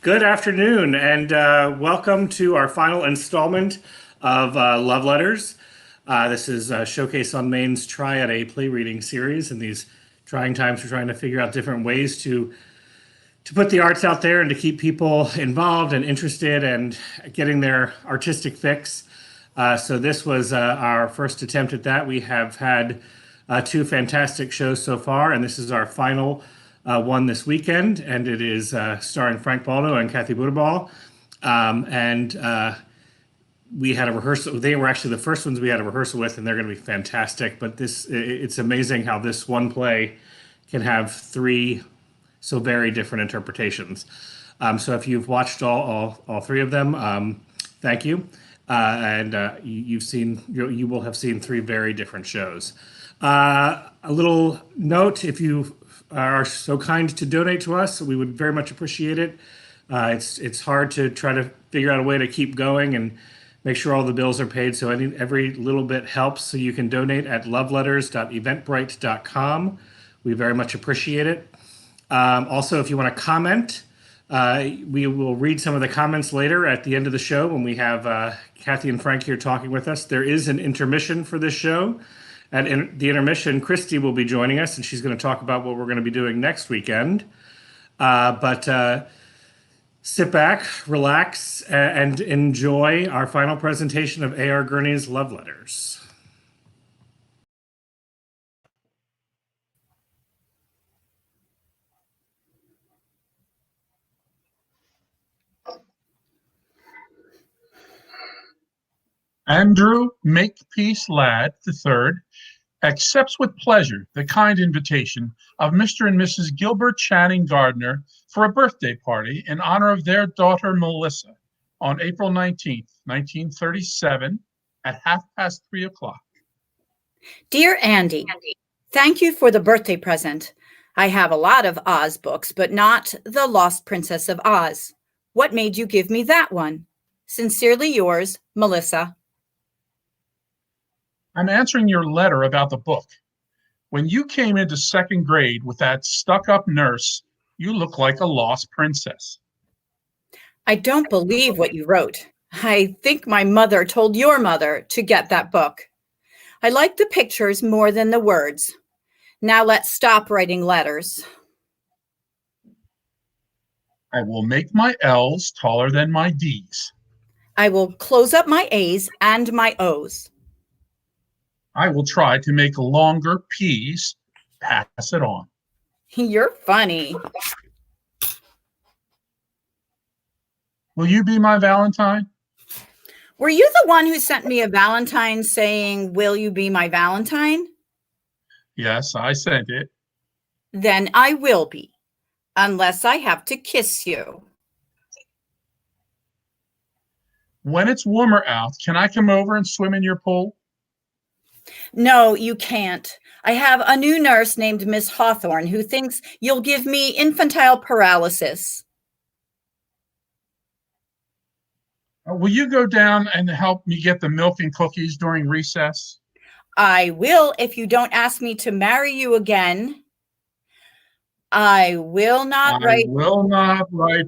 Good afternoon, and welcome to our final installment of Love Letters. This is Showcase on Maine's Try at a Play Reading series. In these trying times, we're trying to figure out different ways to put the arts out there and to keep people involved and interested and getting their artistic fix. So this was our first attempt at that. We have had two fantastic shows so far, and this is our final one this weekend, and it is starring Frank Baldo and Kathy Buterbaugh. And we had a rehearsal. They were actually the first ones we had a rehearsal with, and they're going to be fantastic. But it's amazing how this one play can have three so very different interpretations. So if you've watched all three of them, thank you. And you will have seen three very different shows. A little note: if you are so kind to donate to us, we would very much appreciate it. It's hard to try to figure out a way to keep going and make sure all the bills are paid. So every little bit helps. So you can donate at loveletters.eventbrite.com. We very much appreciate it. Also, if you want to comment, we will read some of the comments later at the end of the show when we have Kathy and Frank here talking with us. There is an intermission for this show. At the intermission, Christy will be joining us, and she's going to talk about what we're going to be doing next weekend. But sit back, relax, and enjoy our final presentation of A.R. Gurney's Love Letters. Andrew Makepeace Ladd III accepts with pleasure the kind invitation of Mr. and Mrs. Gilbert Channing Gardner for a birthday party in honor of their daughter Melissa on April 19th, 1937 at 3:30. Dear Andy, thank you for the birthday present. I have a lot of Oz books, but not The Lost Princess of Oz. What made you give me that one? Sincerely yours, Melissa. I'm answering your letter about the book. When you came into second grade with that stuck-up nurse, you look like a lost princess. I don't believe what you wrote. I think my mother told your mother to get that book. I like the pictures more than the words. Now let's stop writing letters. I will make my L's taller than my D's. I will close up my A's and my O's. I will try to make longer P's. Pass it on. You're funny. Will you be my Valentine? Were you the one who sent me a Valentine saying, "Will you be my Valentine?" Yes, I sent it. Then I will be, unless I have to kiss you. When it's warmer out, can I come over and swim in your pool? No, you can't. I have a new nurse named Miss Hawthorne who thinks you'll give me infantile paralysis. Will you go down and help me get the milk and cookies during recess? I will if you don't ask me to marry you again. I will not write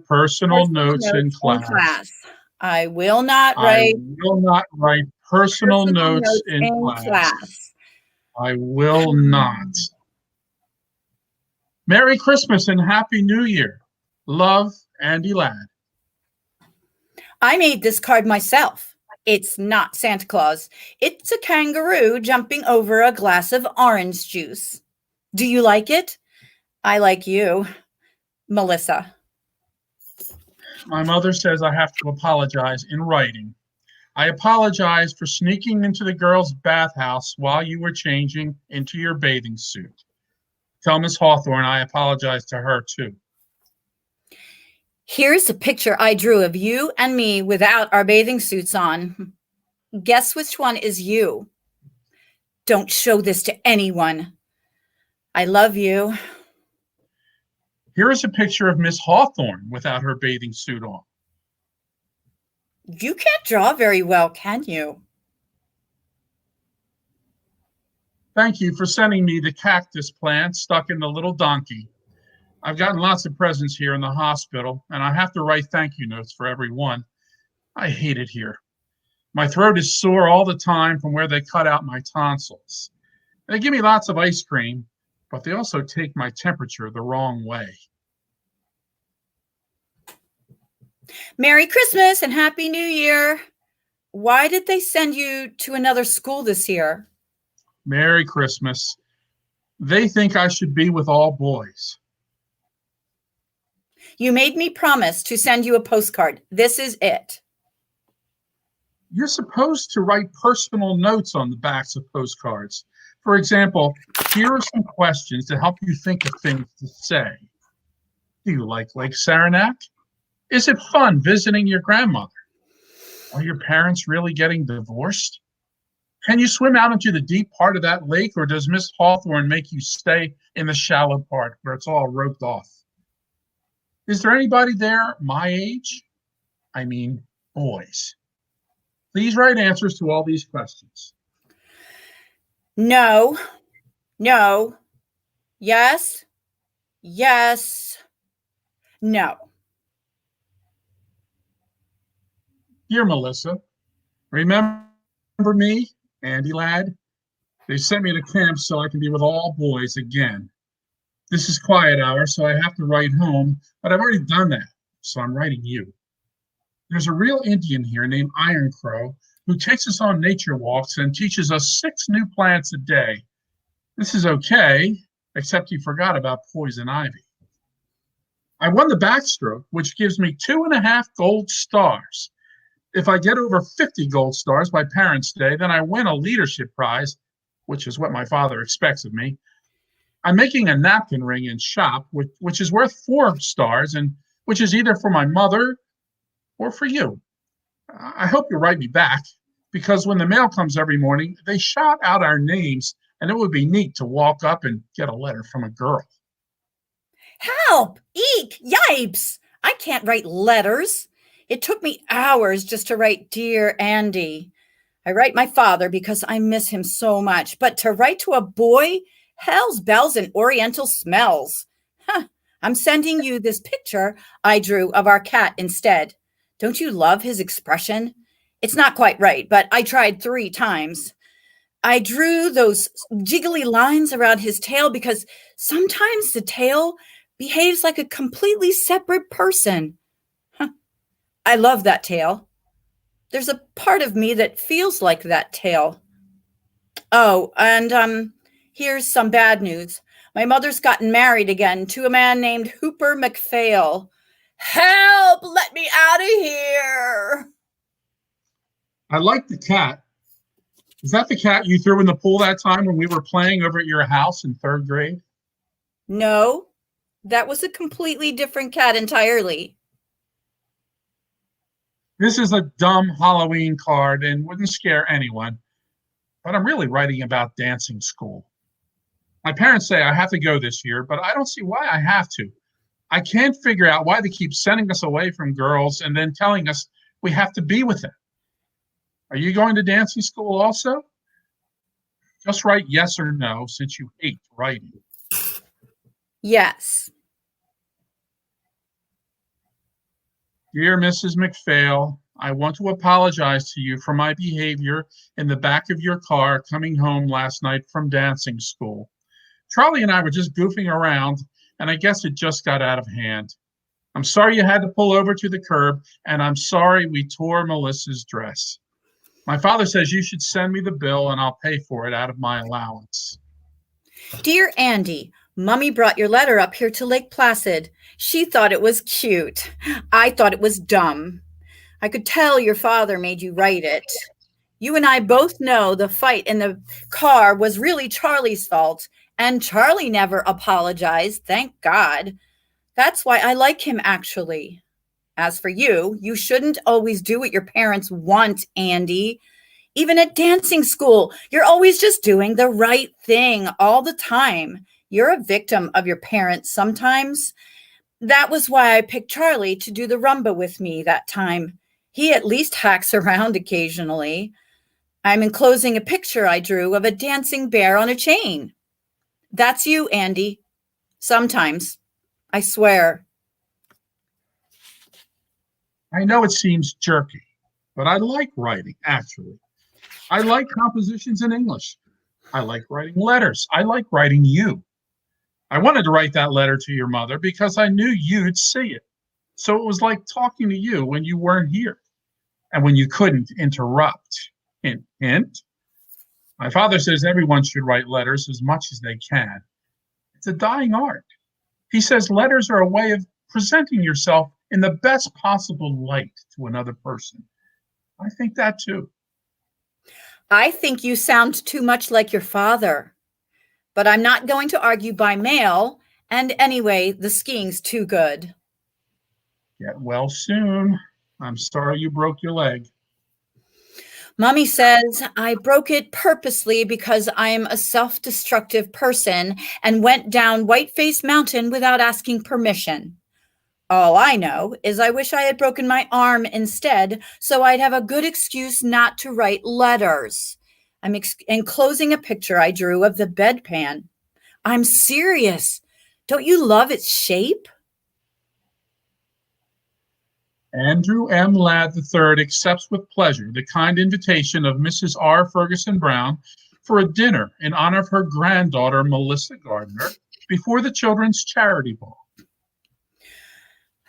personal notes in class. I will not write personal notes in class. I will not. Merry Christmas and Happy New Year. Love, Andy Ladd. I made this card myself. It's not Santa Claus. It's a kangaroo jumping over a glass of orange juice. Do you like it? I like you, Melissa. My mother says I have to apologize in writing. I apologize for sneaking into the girls' bathhouse while you were changing into your bathing suit. Tell Miss Hawthorne I apologize to her too. Here's a picture I drew of you and me without our bathing suits on. Guess which one is you? Don't show this to anyone. I love you. Here is a picture of Miss Hawthorne without her bathing suit on. You can't draw very well, can you? Thank you for sending me the cactus plant stuck in the little donkey. I've gotten lots of presents here in the hospital, and I have to write thank you notes for every one. I hate it here. My throat is sore all the time from where they cut out my tonsils. They give me lots of ice cream, but they also take my temperature the wrong way. Merry Christmas and Happy New Year. Why did they send you to another school this year? Merry Christmas. They think I should be with all boys. You made me promise to send you a postcard. This is it. You're supposed to write personal notes on the backs of postcards. For example, here are some questions to help you think of things to say. Do you like Lake Saranac? Is it fun visiting your grandmother? Are your parents really getting divorced? Can you swim out into the deep part of that lake, or does Miss Hawthorne make you stay in the shallow part where it's all roped off? Is there anybody there my age? I mean, boys. Please write answers to all these questions. No, no, yes, yes, no. Dear Melissa, remember me, Andy lad? They sent me to camp so I can be with all boys again. This is quiet hour, so I have to write home, but I've already done that, so I'm writing you. There's a real Indian here named Iron Crow who takes us on nature walks and teaches us 6 new plants a day. This is okay, except you forgot about poison ivy. I won the backstroke, which gives me 2.5 gold stars. If I get over 50 gold stars by Parents' Day, then I win a leadership prize, which is what my father expects of me. I'm making a napkin ring in shop, which is worth 4 stars, and which is either for my mother or for you. I hope you'll write me back, because when the mail comes every morning, they shout out our names, and it would be neat to walk up and get a letter from a girl. Help! Eek! Yipes! I can't write letters. It took me hours just to write Dear Andy. I write my father because I miss him so much, but to write to a boy? Hell's bells and oriental smells. Huh. I'm sending you this picture I drew of our cat instead. Don't you love his expression? It's not quite right, but I tried 3 times. I drew those jiggly lines around his tail because sometimes the tail behaves like a completely separate person. Huh. I love that tail. There's a part of me that feels like that tail. Oh, and here's some bad news. My mother's gotten married again to a man named Hooper McPhail. Help! Let me out of here! I like the cat. Is that the cat you threw in the pool that time when we were playing over at your house in 3rd grade? No, that was a completely different cat entirely. This is a dumb Halloween card and wouldn't scare anyone, but I'm really writing about dancing school. My parents say I have to go this year, but I don't see why I have to. I can't figure out why they keep sending us away from girls and then telling us we have to be with them. Are you going to dancing school also? Just write yes or no, since you hate writing. Yes. Dear Mrs. McPhail, I want to apologize to you for my behavior in the back of your car coming home last night from dancing school. Charlie and I were just goofing around, and I guess it just got out of hand. I'm sorry you had to pull over to the curb, and I'm sorry we tore Melissa's dress. My father says you should send me the bill, and I'll pay for it out of my allowance. Dear Andy, Mommy brought your letter up here to Lake Placid. She thought it was cute. I thought it was dumb. I could tell your father made you write it. You and I both know the fight in the car was really Charlie's fault, and Charlie never apologized, thank God. That's why I like him, actually. As for you, you shouldn't always do what your parents want, Andy. Even at dancing school, you're always just doing the right thing all the time. You're a victim of your parents sometimes. That was why I picked Charlie to do the rumba with me that time. He at least hacks around occasionally. I'm enclosing a picture I drew of a dancing bear on a chain. That's you, Andy. Sometimes. I swear. I know it seems jerky, but I like writing, actually. I like compositions in English. I like writing letters. I like writing you. I wanted to write that letter to your mother because I knew you'd see it. So it was like talking to you when you weren't here and when you couldn't interrupt. Hint, hint. My father says everyone should write letters as much as they can. It's a dying art. He says letters are a way of presenting yourself in the best possible light to another person. I think that too. I think you sound too much like your father, but I'm not going to argue by mail. And anyway, the skiing's too good. Get well soon. I'm sorry you broke your leg. Mommy says I broke it purposely because I'm a self-destructive person and went down Whiteface Mountain without asking permission. All I know is I wish I had broken my arm instead, so I'd have a good excuse not to write letters. I'm enclosing a picture I drew of the bedpan. I'm serious. Don't you love its shape? Andrew M. Ladd III accepts with pleasure the kind invitation of Mrs. R. Ferguson Brown for a dinner in honor of her granddaughter, Melissa Gardner, before the Children's Charity Ball.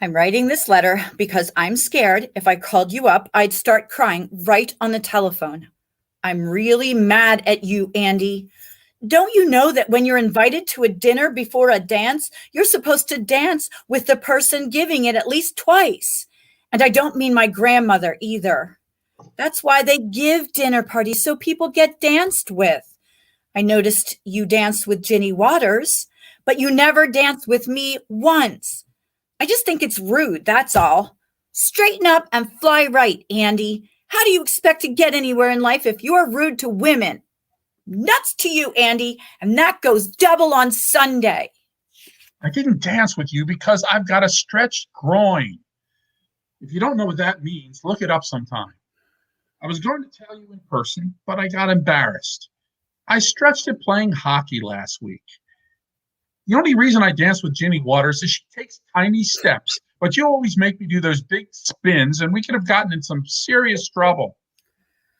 I'm writing this letter because I'm scared if I called you up, I'd start crying right on the telephone. I'm really mad at you, Andy. Don't you know that when you're invited to a dinner before a dance, you're supposed to dance with the person giving it at least twice? And I don't mean my grandmother either. That's why they give dinner parties, so people get danced with. I noticed you danced with Ginny Waters, but you never danced with me once. I just think it's rude, that's all. Straighten up and fly right, Andy. How do you expect to get anywhere in life if you're rude to women? Nuts to you, Andy, and that goes double on Sunday. I didn't dance with you because I've got a stretched groin. If you don't know what that means, look it up sometime. I was going to tell you in person, but I got embarrassed. I stretched it playing hockey last week. The only reason I dance with Ginny Waters is she takes tiny steps, but you always make me do those big spins, and we could have gotten in some serious trouble.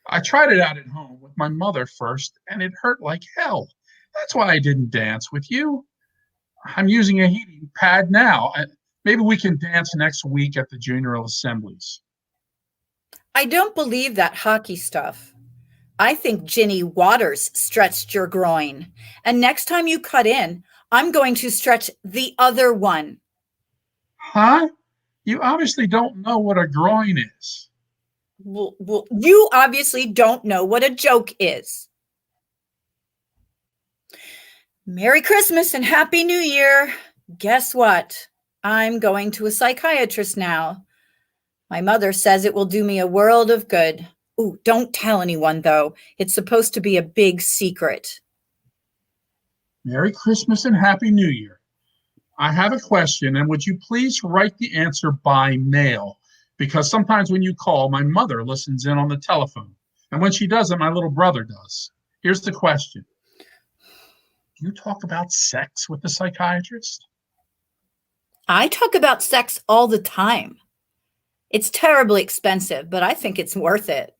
I tried it out at home with my mother first, and it hurt like hell. That's why I didn't dance with you. I'm using a heating pad now. Maybe we can dance next week at the junior assemblies. I don't believe that hockey stuff. I think Ginny Waters stretched your groin. And next time you cut in, I'm going to stretch the other one. Huh? You obviously don't know what a groin is. Well, you obviously don't know what a joke is. Merry Christmas and Happy New Year. Guess what? I'm going to a psychiatrist now. My mother says it will do me a world of good. Ooh, don't tell anyone, though. It's supposed to be a big secret. Merry Christmas and Happy New Year. I have a question, and would you please write the answer by mail? Because sometimes when you call, my mother listens in on the telephone. And when she doesn't, my little brother does. Here's the question. Do you talk about sex with the psychiatrist? I talk about sex all the time. It's terribly expensive, but I think it's worth it.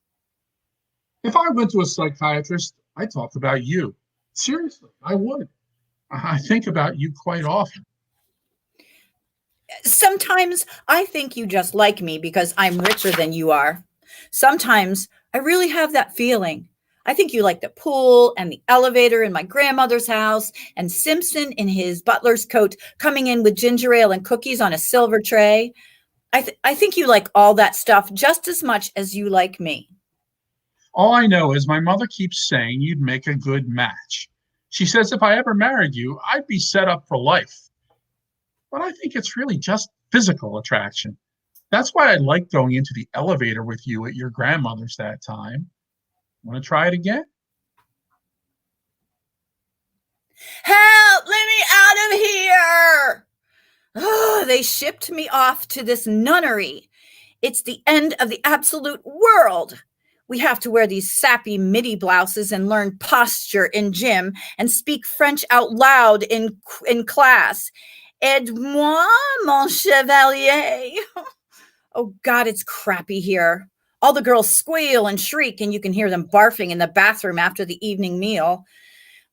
If I went to a psychiatrist, I'd talk about you. Seriously, I would. I think about you quite often. Sometimes I think you just like me because I'm richer than you are. Sometimes I really have that feeling. I think you like the pool and the elevator in my grandmother's house and Simpson in his butler's coat coming in with ginger ale and cookies on a silver tray. I think you like all that stuff just as much as you like me. All I know is my mother keeps saying you'd make a good match. She says if I ever married you, I'd be set up for life. But I think it's really just physical attraction. That's why I liked going into the elevator with you at your grandmother's that time. Want to try it again? Help! Let me out of here! Oh, they shipped me off to this nunnery. It's the end of the absolute world. We have to wear these sappy midi blouses and learn posture in gym and speak French out loud in class. Aide-moi, mon chevalier. Oh, God, it's crappy here. All the girls squeal and shriek, and you can hear them barfing in the bathroom after the evening meal.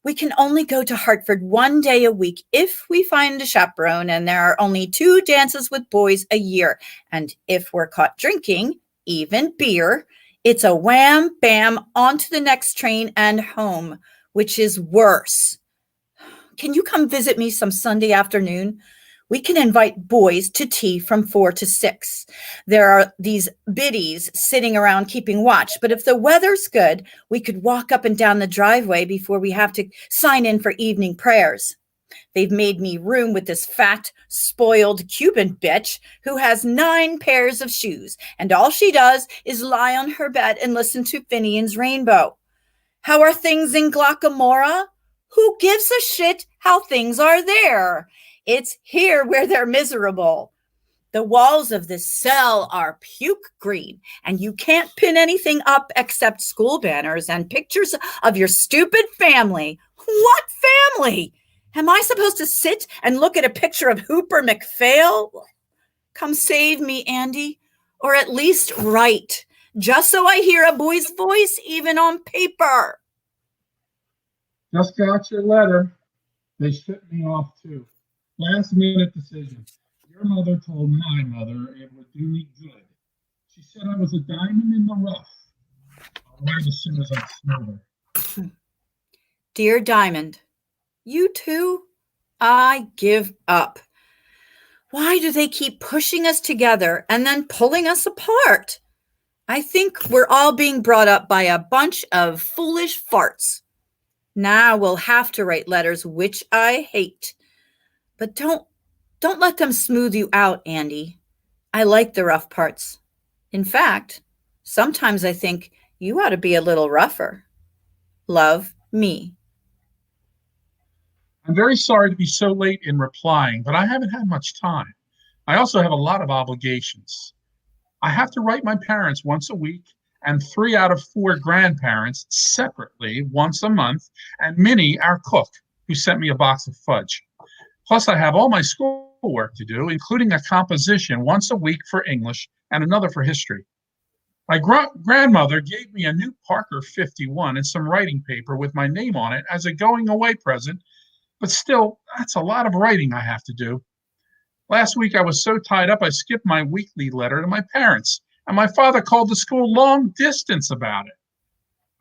We can only go to Hartford one day a week if we find a chaperone, and there are only 2 dances with boys a year. And if we're caught drinking, even beer, it's a wham, bam, on to the next train and home, which is worse. Can you come visit me some Sunday afternoon? We can invite boys to tea from 4 to 6. There are these biddies sitting around keeping watch, but if the weather's good, we could walk up and down the driveway before we have to sign in for evening prayers. They've made me room with this fat, spoiled Cuban bitch who has 9 pairs of shoes, and all she does is lie on her bed and listen to Finian's Rainbow. How are things in Glockamora? Who gives a shit how things are there? It's here where they're miserable. The walls of this cell are puke green, and you can't pin anything up except school banners and pictures of your stupid family. What family? Am I supposed to sit and look at a picture of Hooper McPhail? Come save me, Andy, or at least write, just so I hear a boy's voice even on paper. Just got your letter. They shipped me off too. Last minute decision. Your mother told my mother it would do me good. She said I was a diamond in the rough. I'll write as soon as I smell her. Dear Diamond, you too? I give up. Why do they keep pushing us together and then pulling us apart? I think we're all being brought up by a bunch of foolish farts. Now we'll have to write letters, which I hate. But don't let them smooth you out, Andy. I like the rough parts. In fact, sometimes I think you ought to be a little rougher. Love, me. I'm very sorry to be so late in replying, but I haven't had much time. I also have a lot of obligations. I have to write my parents once a week and 3 out of 4 grandparents separately once a month, and Minnie, our cook, who sent me a box of fudge. Plus, I have all my schoolwork to do, including a composition once a week for English and another for history. My grandmother gave me a new Parker 51 and some writing paper with my name on it as a going away present, but still, that's a lot of writing I have to do. Last week, I was so tied up, I skipped my weekly letter to my parents, and my father called the school long distance about it.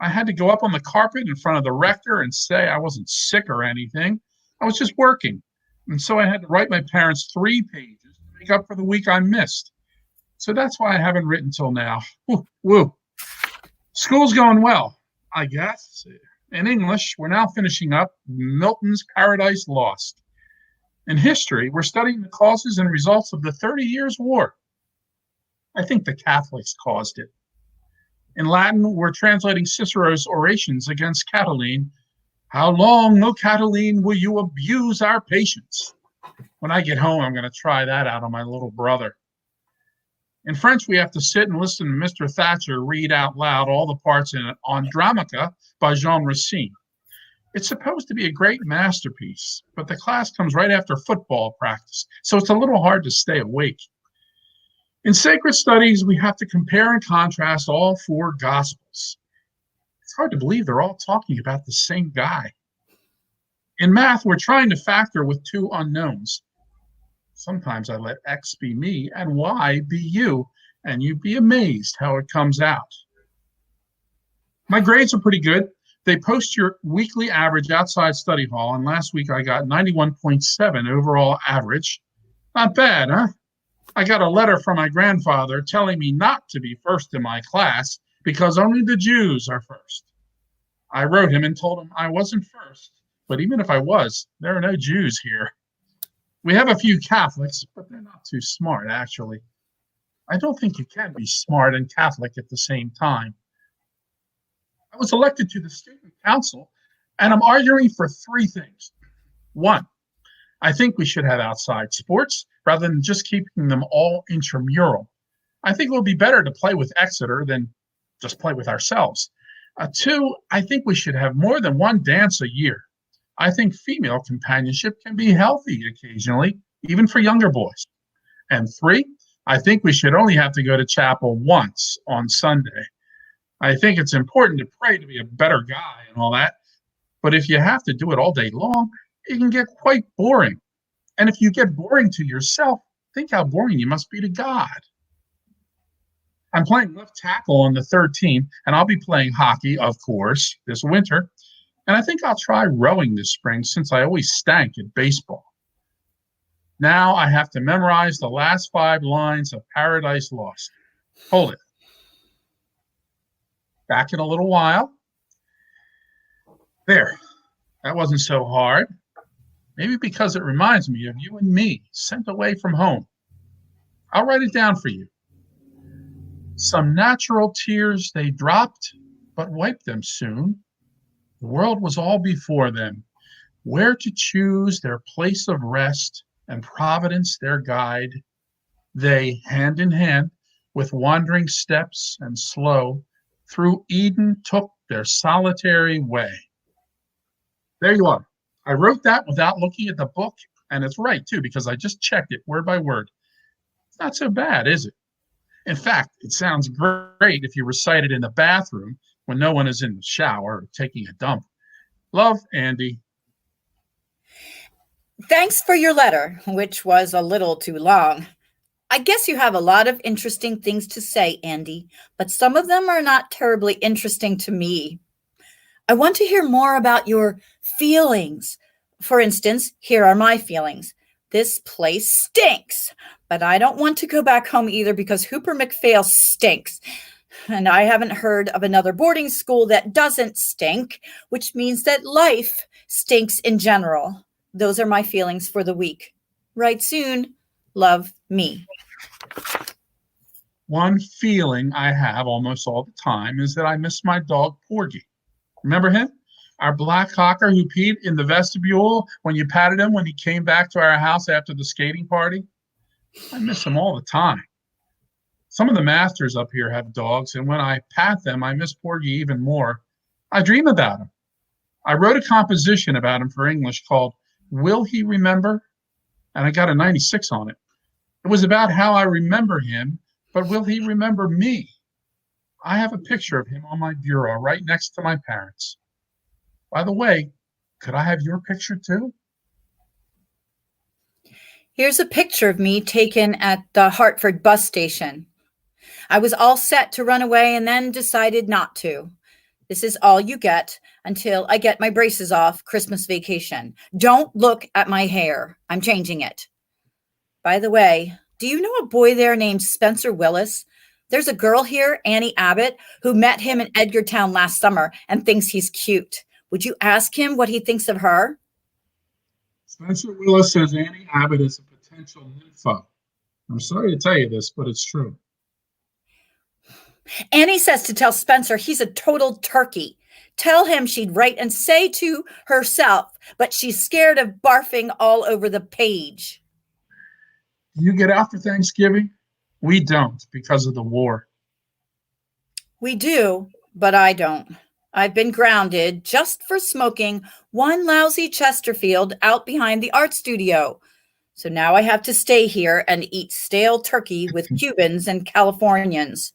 I had to go up on the carpet in front of the rector and say I wasn't sick or anything. I was just working. And so I had to write my parents 3 pages to make up for the week I missed. So that's why I haven't written till now. Woo. School's going well, I guess. In English, we're now finishing up Milton's Paradise Lost. In history, we're studying the causes and results of the 30 Years' War. I think the Catholics caused it. In Latin, we're translating Cicero's orations against Catiline. How long, O Catiline, will you abuse our patience? When I get home, I'm going to try that out on my little brother. In French, we have to sit and listen to Mr. Thatcher read out loud all the parts in Andromaca by Jean Racine. It's supposed to be a great masterpiece, but the class comes right after football practice, so it's a little hard to stay awake. In sacred studies, we have to compare and contrast all 4 gospels. It's hard to believe they're all talking about the same guy. In math, we're trying to factor with 2 unknowns. Sometimes I let X be me and Y be you, and you'd be amazed how it comes out. My grades are pretty good. They post your weekly average outside study hall, and last week I got 91.7 overall average. Not bad, huh? I got a letter from my grandfather telling me not to be first in my class because only the Jews are first. I wrote him and told him I wasn't first, but even if I was, there are no Jews here. We have a few Catholics, but they're not too smart, actually. I don't think you can be smart and Catholic at the same time. I was elected to the student council, and I'm arguing for 3 things. 1, I think we should have outside sports rather than just keeping them all intramural. I think it would be better to play with Exeter than just play with ourselves. 2, I think we should have more than 1 dance a year. I think female companionship can be healthy occasionally, even for younger boys. And 3, I think we should only have to go to chapel once on Sunday. I think it's important to pray to be a better guy and all that, but if you have to do it all day long, it can get quite boring. And if you get boring to yourself, think how boring you must be to God. I'm playing left tackle on the 13th, and I'll be playing hockey, of course, this winter. And I think I'll try rowing this spring since I always stank at baseball. Now I have to memorize the last 5 lines of Paradise Lost. Hold it. Back in a little while. There. That wasn't so hard. Maybe because it reminds me of you and me, sent away from home. I'll write it down for you. Some natural tears they dropped, but wiped them soon. The world was all before them, where to choose their place of rest, and Providence their guide. They, hand in hand, with wandering steps and slow, through Eden took their solitary way. There you are. I wrote that without looking at the book, and it's right, too, because I just checked it word by word. It's not so bad, is it? In fact, it sounds great if you recite it in the bathroom when no one is in the shower or taking a dump. Love, Andy. Thanks for your letter, which was a little too long. I guess you have a lot of interesting things to say, Andy, but some of them are not terribly interesting to me. I want to hear more about your feelings. For instance, here are my feelings. This place stinks, but I don't want to go back home either because Hooper McPhail stinks. And I haven't heard of another boarding school that doesn't stink, which means that life stinks in general. Those are my feelings for the week. Write soon. Love, me. One feeling I have almost all the time is that I miss my dog, Porgy. Remember him? Our black cocker who peed in the vestibule when you patted him when he came back to our house after the skating party? I miss him all the time. Some of the masters up here have dogs, and when I pat them, I miss Porgy even more. I dream about him. I wrote a composition about him for English called Will He Remember? And I got a 96 on it. It was about how I remember him, but will he remember me? I have a picture of him on my bureau right next to my parents. By the way, could I have your picture too? Here's a picture of me taken at the Hartford bus station. I was all set to run away and then decided not to. This is all you get until I get my braces off Christmas vacation. Don't look at my hair. I'm changing it. By the way, do you know a boy there named Spencer Willis? There's a girl here, Annie Abbott, who met him in Edgartown last summer and thinks he's cute. Would you ask him what he thinks of her? Spencer Willis says Annie Abbott is a potential nympho. I'm sorry to tell you this, but it's true. Annie says to tell Spencer he's a total turkey. Tell him she'd write and say to herself, but she's scared of barfing all over the page. Do you get out for Thanksgiving? We don't because of the war. We do, but I don't. I've been grounded just for smoking one lousy Chesterfield out behind the art studio. So now I have to stay here and eat stale turkey with Cubans and Californians.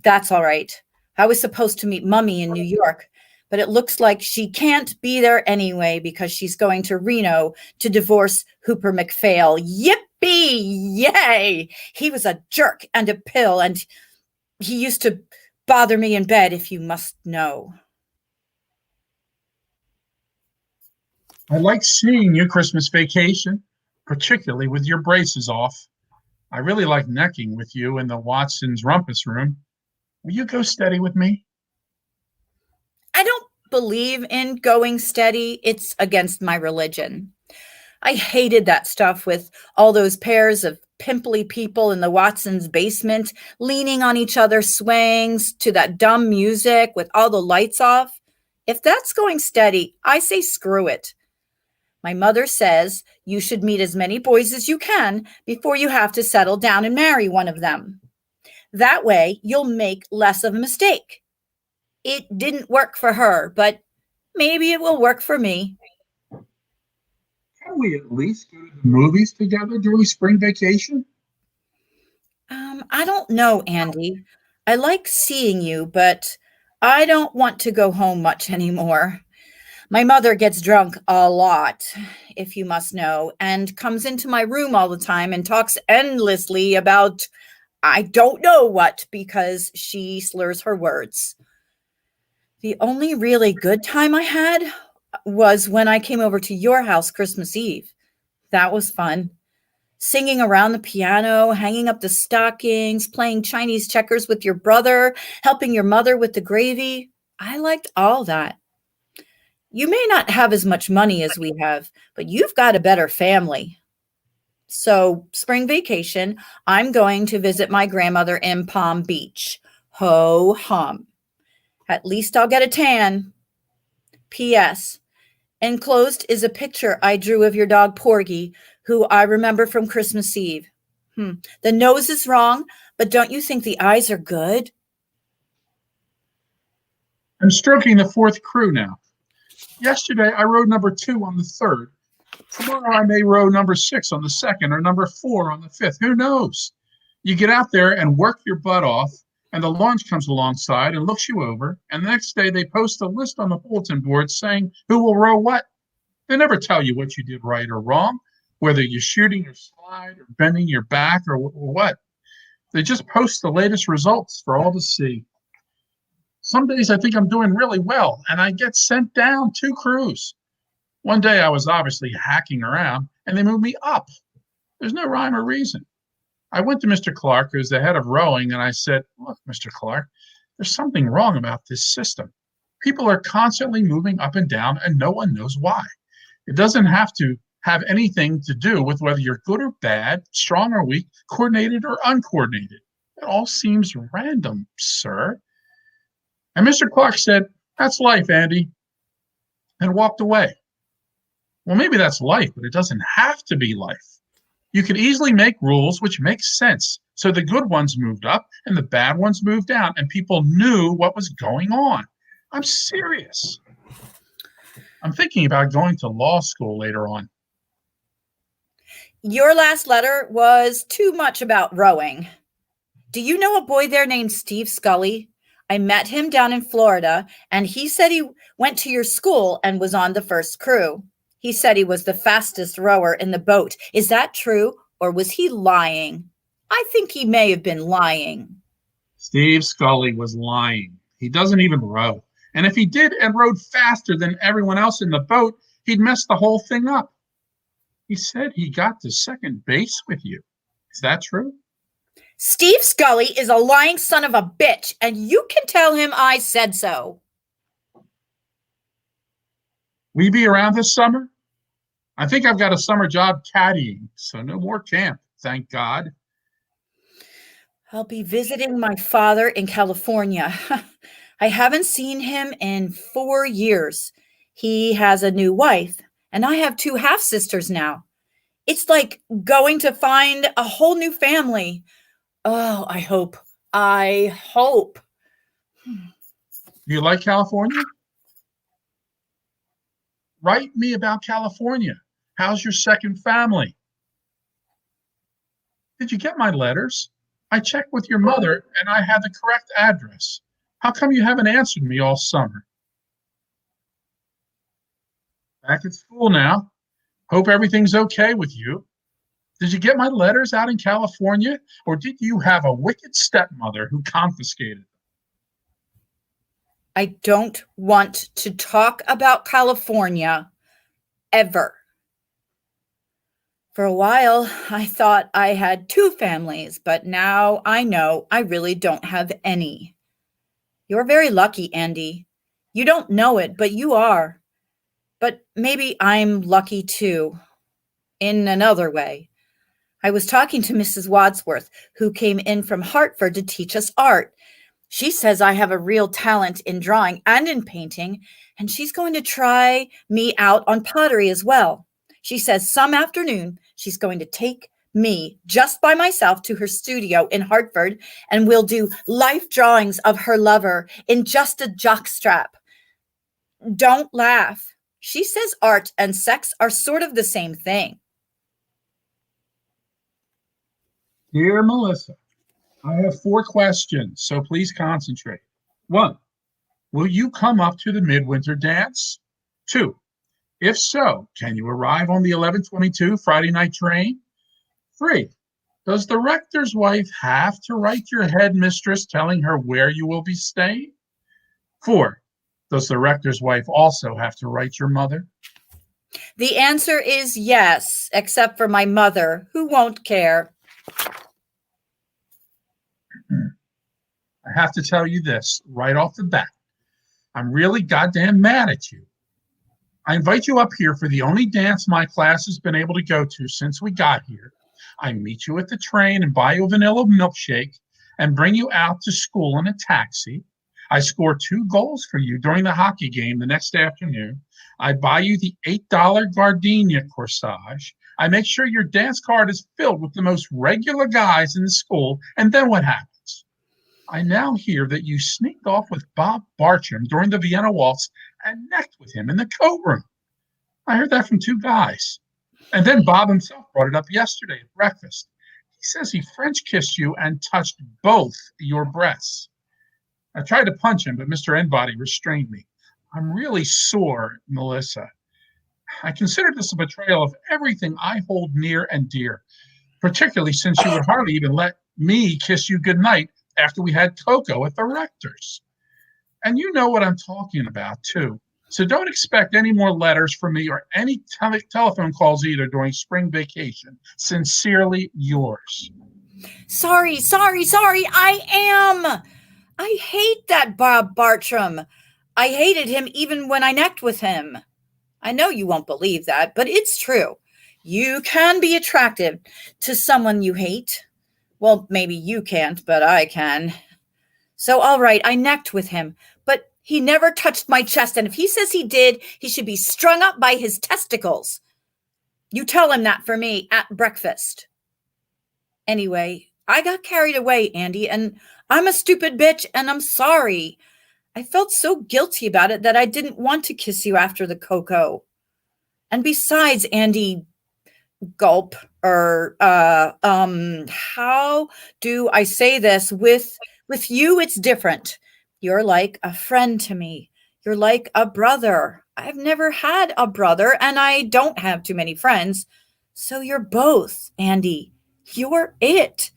That's all right. I was supposed to meet Mummy in New York, but it looks like she can't be there anyway because she's going to Reno to divorce Hooper McPhail. Yippee! Yay! He was a jerk and a pill, and he used to bother me in bed, if you must know. I like seeing you Christmas vacation, particularly with your braces off. I really like necking with you in the Watson's rumpus room. Will you go steady with me? I don't believe in going steady. It's against my religion. I hated that stuff with all those pairs of pimply people in the Watson's basement, leaning on each other, swaying to that dumb music with all the lights off. If that's going steady, I say screw it. My mother says you should meet as many boys as you can before you have to settle down and marry one of them. That way, you'll make less of a mistake. It didn't work for her, but maybe it will work for me. Can we at least go to the movies together during spring vacation? I don't know, Andy. I like seeing you, but I don't want to go home much anymore. My mother gets drunk a lot, if you must know, and comes into my room all the time and talks endlessly about I don't know what because she slurs her words. The only really good time I had was when I came over to your house Christmas Eve. That was fun. Singing around the piano, hanging up the stockings, playing Chinese checkers with your brother, helping your mother with the gravy. I liked all that. You may not have as much money as we have, but you've got a better family. So, spring vacation, I'm going to visit my grandmother in Palm Beach. Ho hum. At least I'll get a tan. P.S. Enclosed is a picture I drew of your dog Porgy, who I remember from Christmas Eve. The nose is wrong, but don't you think the eyes are good? I'm stroking the fourth crew now. Yesterday, I rode number 2 on the 3rd. Tomorrow, I may row number 6 on the 2nd or number 4 on the 5th. Who knows? You get out there and work your butt off, and the launch comes alongside and looks you over, and the next day they post a list on the bulletin board saying who will row what. They never tell you what you did right or wrong, whether you're shooting your slide or bending your back or what. They just post the latest results for all to see. Some days I think I'm doing really well, and I get sent down 2 crews. One day I was obviously hacking around, and they moved me up. There's no rhyme or reason. I went to Mr. Clark, who's the head of rowing, and I said, "Look, Mr. Clark, there's something wrong about this system. People are constantly moving up and down, and no one knows why. It doesn't have to have anything to do with whether you're good or bad, strong or weak, coordinated or uncoordinated. It all seems random, sir." And Mr. Clark said, "That's life, Andy," and walked away. Well, maybe that's life, but it doesn't have to be life. You could easily make rules which make sense. So the good ones moved up and the bad ones moved down, and people knew what was going on. I'm serious. I'm thinking about going to law school later on. Your last letter was too much about rowing. Do you know a boy there named Steve Scully? I met him down in Florida, and he said he went to your school and was on the first crew. He said he was the fastest rower in the boat. Is that true, or was he lying? I think he may have been lying. Steve Scully was lying. He doesn't even row. And if he did and rowed faster than everyone else in the boat, he'd mess the whole thing up. He said he got to second base with you. Is that true? Steve Scully is a lying son of a bitch, and you can tell him I said so. Will you be around this summer? I think I've got a summer job caddying, so no more camp, thank God. I'll be visiting my father in California. I haven't seen him in 4 years. He has a new wife, and I have 2 half-sisters now. It's like going to find a whole new family. Oh, I hope. Do you like California? Write me about California. How's your second family? Did you get my letters? I checked with your mother and I had the correct address. How come you haven't answered me all summer? Back at school now. Hope everything's okay with you. Did you get my letters out in California, or did you have a wicked stepmother who confiscated them? I don't want to talk about California ever. For a while, I thought I had 2 families, but now I know I really don't have any. You're very lucky, Andy. You don't know it, but you are. But maybe I'm lucky too, in another way. I was talking to Mrs. Wadsworth, who came in from Hartford to teach us art. She says I have a real talent in drawing and in painting, and she's going to try me out on pottery as well. She says some afternoon she's going to take me just by myself to her studio in Hartford, and we'll do life drawings of her lover in just a jockstrap. Don't laugh. She says art and sex are sort of the same thing. Dear Melissa, I have 4 questions, so please concentrate. 1, will you come up to the midwinter dance? 2, if so, can you arrive on the 11:22 Friday night train? 3, does the rector's wife have to write your headmistress telling her where you will be staying? 4, does the rector's wife also have to write your mother? The answer is yes, except for my mother, who won't care. I have to tell you this right off the bat. I'm really goddamn mad at you. I invite you up here for the only dance my class has been able to go to since we got here. I meet you at the train and buy you a vanilla milkshake and bring you out to school in a taxi. I score 2 goals for you during the hockey game the next afternoon. I buy you the $8 gardenia corsage. I make sure your dance card is filled with the most regular guys in the school. And then what happens? I now hear that you sneaked off with Bob Bartram during the Vienna Waltz and necked with him in the coat room. I heard that from 2 guys. And then Bob himself brought it up yesterday at breakfast. He says he French kissed you and touched both your breasts. I tried to punch him, but Mr. Enbody restrained me. I'm really sore, Melissa. I consider this a betrayal of everything I hold near and dear, particularly since you would hardly even let me kiss you goodnight after we had cocoa at the rector's. And you know what I'm talking about, too. So don't expect any more letters from me or any telephone calls either during spring vacation. Sincerely yours. Sorry, I am. I hate that Bob Bartram. I hated him even when I necked with him. I know you won't believe that, but it's true. You can be attracted to someone you hate. Well, maybe you can't, but I can. So, all right, I necked with him, but he never touched my chest. And if he says he did, he should be strung up by his testicles. You tell him that for me at breakfast. Anyway, I got carried away, Andy, and I'm a stupid bitch, and I'm sorry. I felt so guilty about it that I didn't want to kiss you after the cocoa. And besides, Andy, gulp, or how do I say this? With you, it's different. You're like a friend to me. You're like a brother. I've never had a brother, and I don't have too many friends. So you're both, Andy. You're it.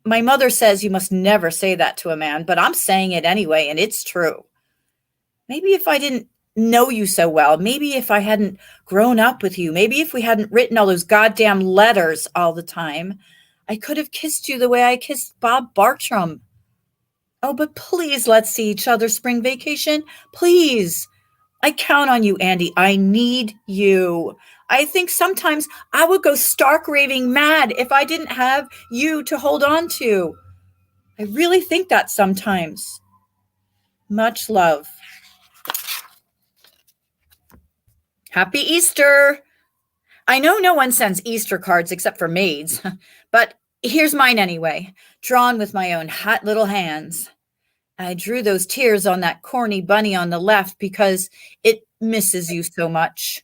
My mother says you must never say that to a man, but I'm saying it anyway, and it's true. Maybe if I didn't know you so well, maybe if I hadn't grown up with you, maybe if we hadn't written all those goddamn letters all the time, I could have kissed you the way I kissed Bob Bartram. Oh, but please, let's see each other spring vacation. Please. I count on you, Andy. I need you. I think sometimes I would go stark raving mad if I didn't have you to hold on to. I really think that sometimes. Much love. Happy Easter. I know no one sends Easter cards except for maids, but here's mine anyway, drawn with my own hot little hands. I drew those tears on that corny bunny on the left because it misses you so much.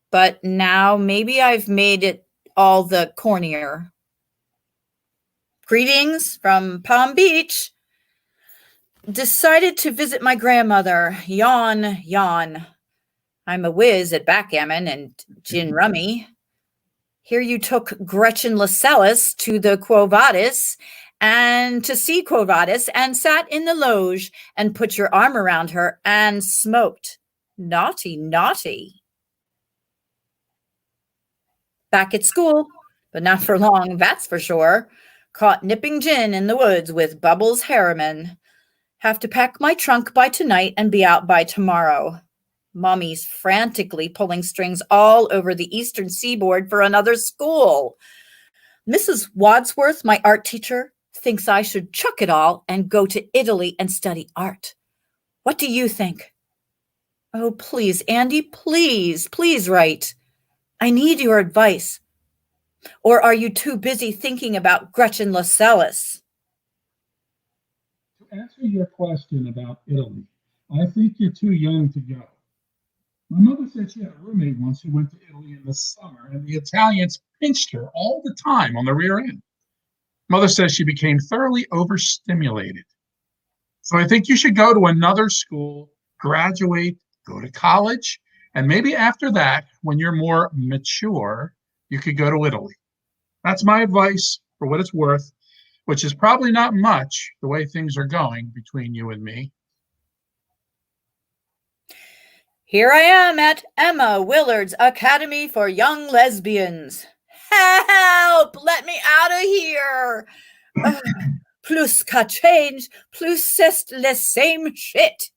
But now maybe I've made it all the cornier. Greetings from Palm Beach. Decided to visit my grandmother. Yawn, yawn. I'm a whiz at backgammon and gin rummy. Here you took Gretchen Lascelles to the Quo Vadis and to see Quo Vadis and sat in the loge and put your arm around her and smoked. Naughty, naughty. Back at school, but not for long, that's for sure. Caught nipping gin in the woods with Bubbles Harriman. Have to pack my trunk by tonight and be out by tomorrow. Mommy's frantically pulling strings all over the eastern seaboard for another school. Mrs. Wadsworth, my art teacher, thinks I should chuck it all and go to Italy and study art. What do you think? Oh, please, Andy, please, please write. I need your advice. Or are you too busy thinking about Gretchen Lascelles? To answer your question about Italy, I think you're too young to go. My mother said she had a roommate once who went to Italy in the summer, and the Italians pinched her all the time on the rear end. Mother says she became thoroughly overstimulated. So I think you should go to another school, graduate, go to college, and maybe after that, when you're more mature, you could go to Italy. That's my advice for what it's worth, which is probably not much the way things are going between you and me. Here I am at Emma Willard's Academy for Young Lesbians. Help! Let me out of here! Plus ka change, plus c'est le same shit.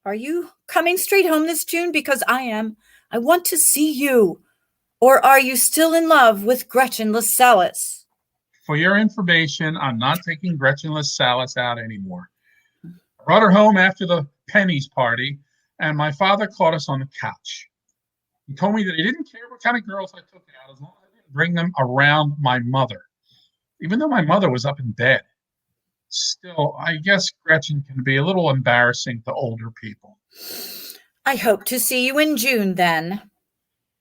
Are you coming straight home this June? Because I am. I want to see you. Or are you still in love with Gretchen Lascelles? For your information, I'm not taking Gretchen Lascelles out anymore. I brought her home after the pennies party, and my father caught us on the couch. He told me that he didn't care what kind of girls I took out as long as I didn't bring them around my mother, even though my mother was up in bed. Still, I guess Gretchen can be a little embarrassing to older people. I hope to see you in June then.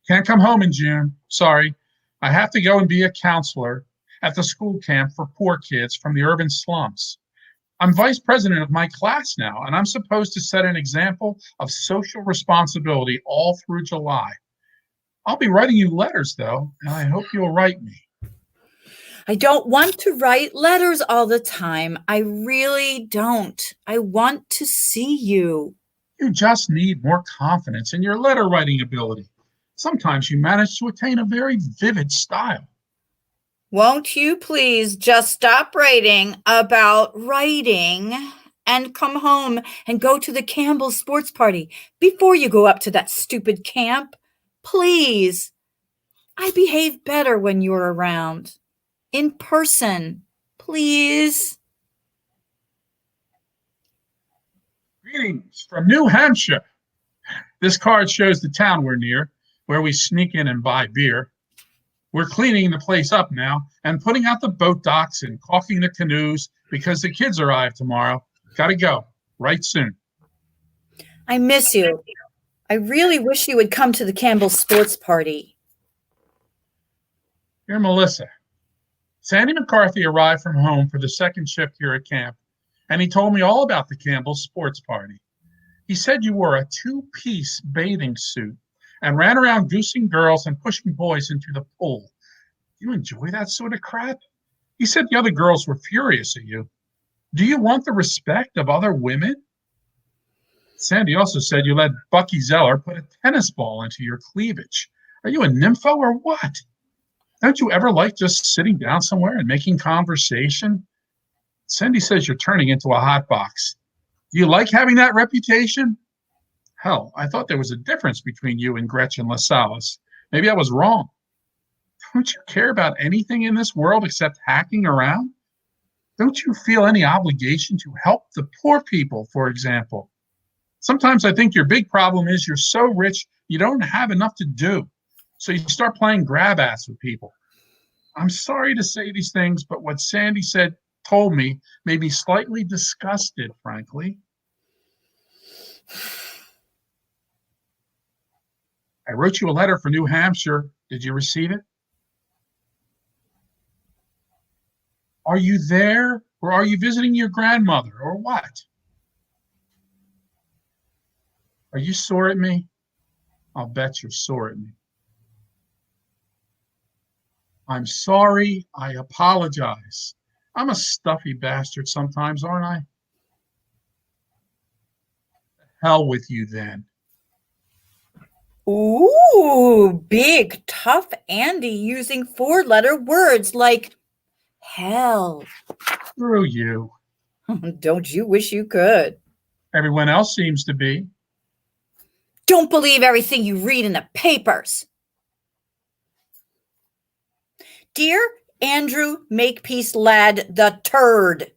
Can't come home in June. Sorry. I have to go and be a counselor at the school camp for poor kids from the urban slums. I'm vice president of my class now, and I'm supposed to set an example of social responsibility all through July. I'll be writing you letters, though, and I hope you'll write me. I don't want to write letters all the time. I really don't. I want to see you. You just need more confidence in your letter writing ability. Sometimes you manage to attain a very vivid style. Won't you please just stop writing about writing and come home and go to the Campbell sports party before you go up to that stupid camp? Please. I behave better when you're around. In person, please. Greetings from New Hampshire. This card shows the town we're near, where we sneak in and buy beer. We're cleaning the place up now and putting out the boat docks and caulking the canoes because the kids arrive tomorrow. Gotta go, right soon. I miss you. I really wish you would come to the Campbell sports party. Dear Melissa, Sandy McCarthy arrived from home for the second shift here at camp, and he told me all about the Campbell sports party. He said you wore a two-piece bathing suit and ran around goosing girls and pushing boys into the pool. Do you enjoy that sort of crap? He said the other girls were furious at you. Do you want the respect of other women? Sandy also said you let Bucky Zeller put a tennis ball into your cleavage. Are you a nympho or what? Don't you ever like just sitting down somewhere and making conversation? Sandy says you're turning into a hot box. Do you like having that reputation? Hell, I thought there was a difference between you and Gretchen Lascelles. Maybe I was wrong. Don't you care about anything in this world except hacking around? Don't you feel any obligation to help the poor people, for example? Sometimes I think your big problem is you're so rich you don't have enough to do. So you start playing grab ass with people. I'm sorry to say these things, but what Sandy told me made me slightly disgusted, frankly. I wrote you a letter for New Hampshire. Did you receive it? Are you there, or are you visiting your grandmother, or what? Are you sore at me? I'll bet you're sore at me. I'm sorry. I apologize. I'm a stuffy bastard sometimes, aren't I? Hell with you then. Ooh, big, tough Andy using four-letter words like hell. Screw you. Don't you wish you could? Everyone else seems to be. Don't believe everything you read in the papers. Dear Andrew Makepeace Lad the Turd,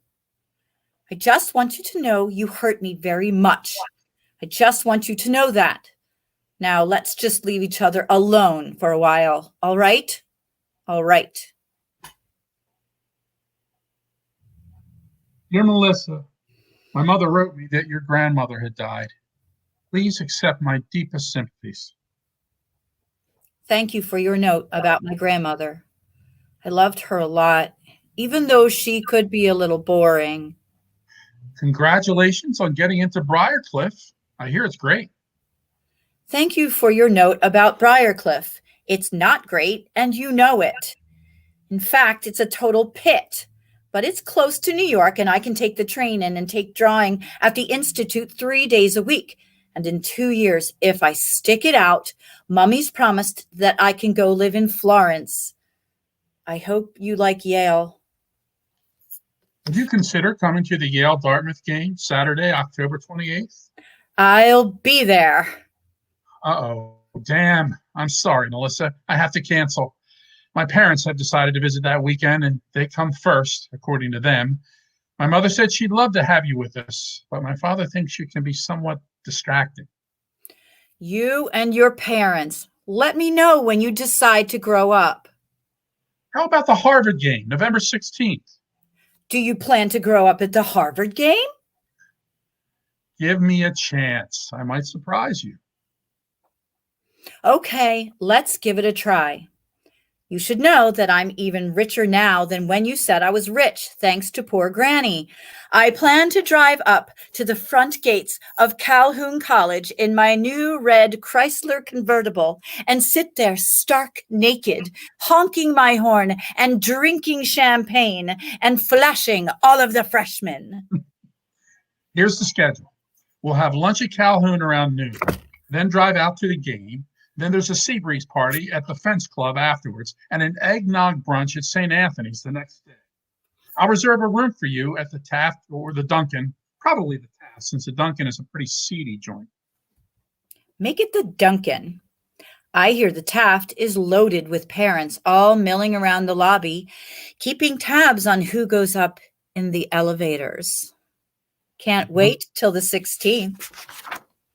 I just want you to know you hurt me very much. I just want you to know that. Now let's just leave each other alone for a while. All right? All right. Dear Melissa, my mother wrote me that your grandmother had died. Please accept my deepest sympathies. Thank you for your note about my grandmother. I loved her a lot, even though she could be a little boring. Congratulations on getting into Briarcliff. I hear it's great. Thank you for your note about Briarcliff. It's not great, and you know it. In fact, it's a total pit. But it's close to New York, and I can take the train in and take drawing at the Institute 3 days a week. And in 2 years, if I stick it out, Mummy's promised that I can go live in Florence. I hope you like Yale. Would you consider coming to the Yale Dartmouth game Saturday, October 28th? I'll be there. Uh-oh. Damn. I'm sorry, Melissa. I have to cancel. My parents have decided to visit that weekend, and they come first, according to them. My mother said she'd love to have you with us, but my father thinks you can be somewhat distracting. You and your parents. Let me know when you decide to grow up. How about the Harvard game, November 16th? Do you plan to grow up at the Harvard game? Give me a chance. I might surprise you. Okay, let's give it a try. You should know that I'm even richer now than when you said I was rich, thanks to poor Granny. I plan to drive up to the front gates of Calhoun College in my new red Chrysler convertible and sit there stark naked, honking my horn and drinking champagne and flashing all of the freshmen. Here's the schedule. We'll have lunch at Calhoun around noon, then drive out to the game. Then there's a sea breeze party at the Fence Club afterwards and an eggnog brunch at St. Anthony's the next day. I'll reserve a room for you at the Taft or the Duncan, probably the Taft, since the Duncan is a pretty seedy joint. Make it the Duncan. I hear the Taft is loaded with parents all milling around the lobby, keeping tabs on who goes up in the elevators. Can't wait till the 16th.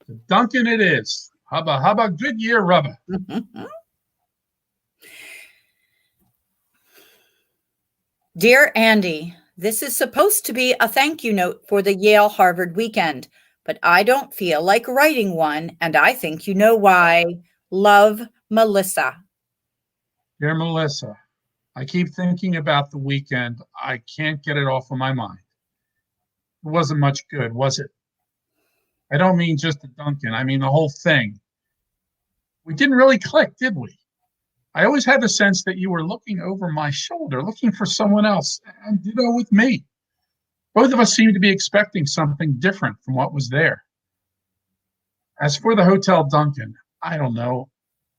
The Duncan it is. Hubba, hubba, good year, rubber. Dear Andy, this is supposed to be a thank you note for the Yale-Harvard weekend, but I don't feel like writing one, and I think you know why. Love, Melissa. Dear Melissa, I keep thinking about the weekend. I can't get it off of my mind. It wasn't much good, was it? I don't mean just the Duncan. I mean the whole thing. We didn't really click, did we? I always had the sense that you were looking over my shoulder, looking for someone else, and ditto with me. Both of us seemed to be expecting something different from what was there. As for the Hotel Duncan, I don't know.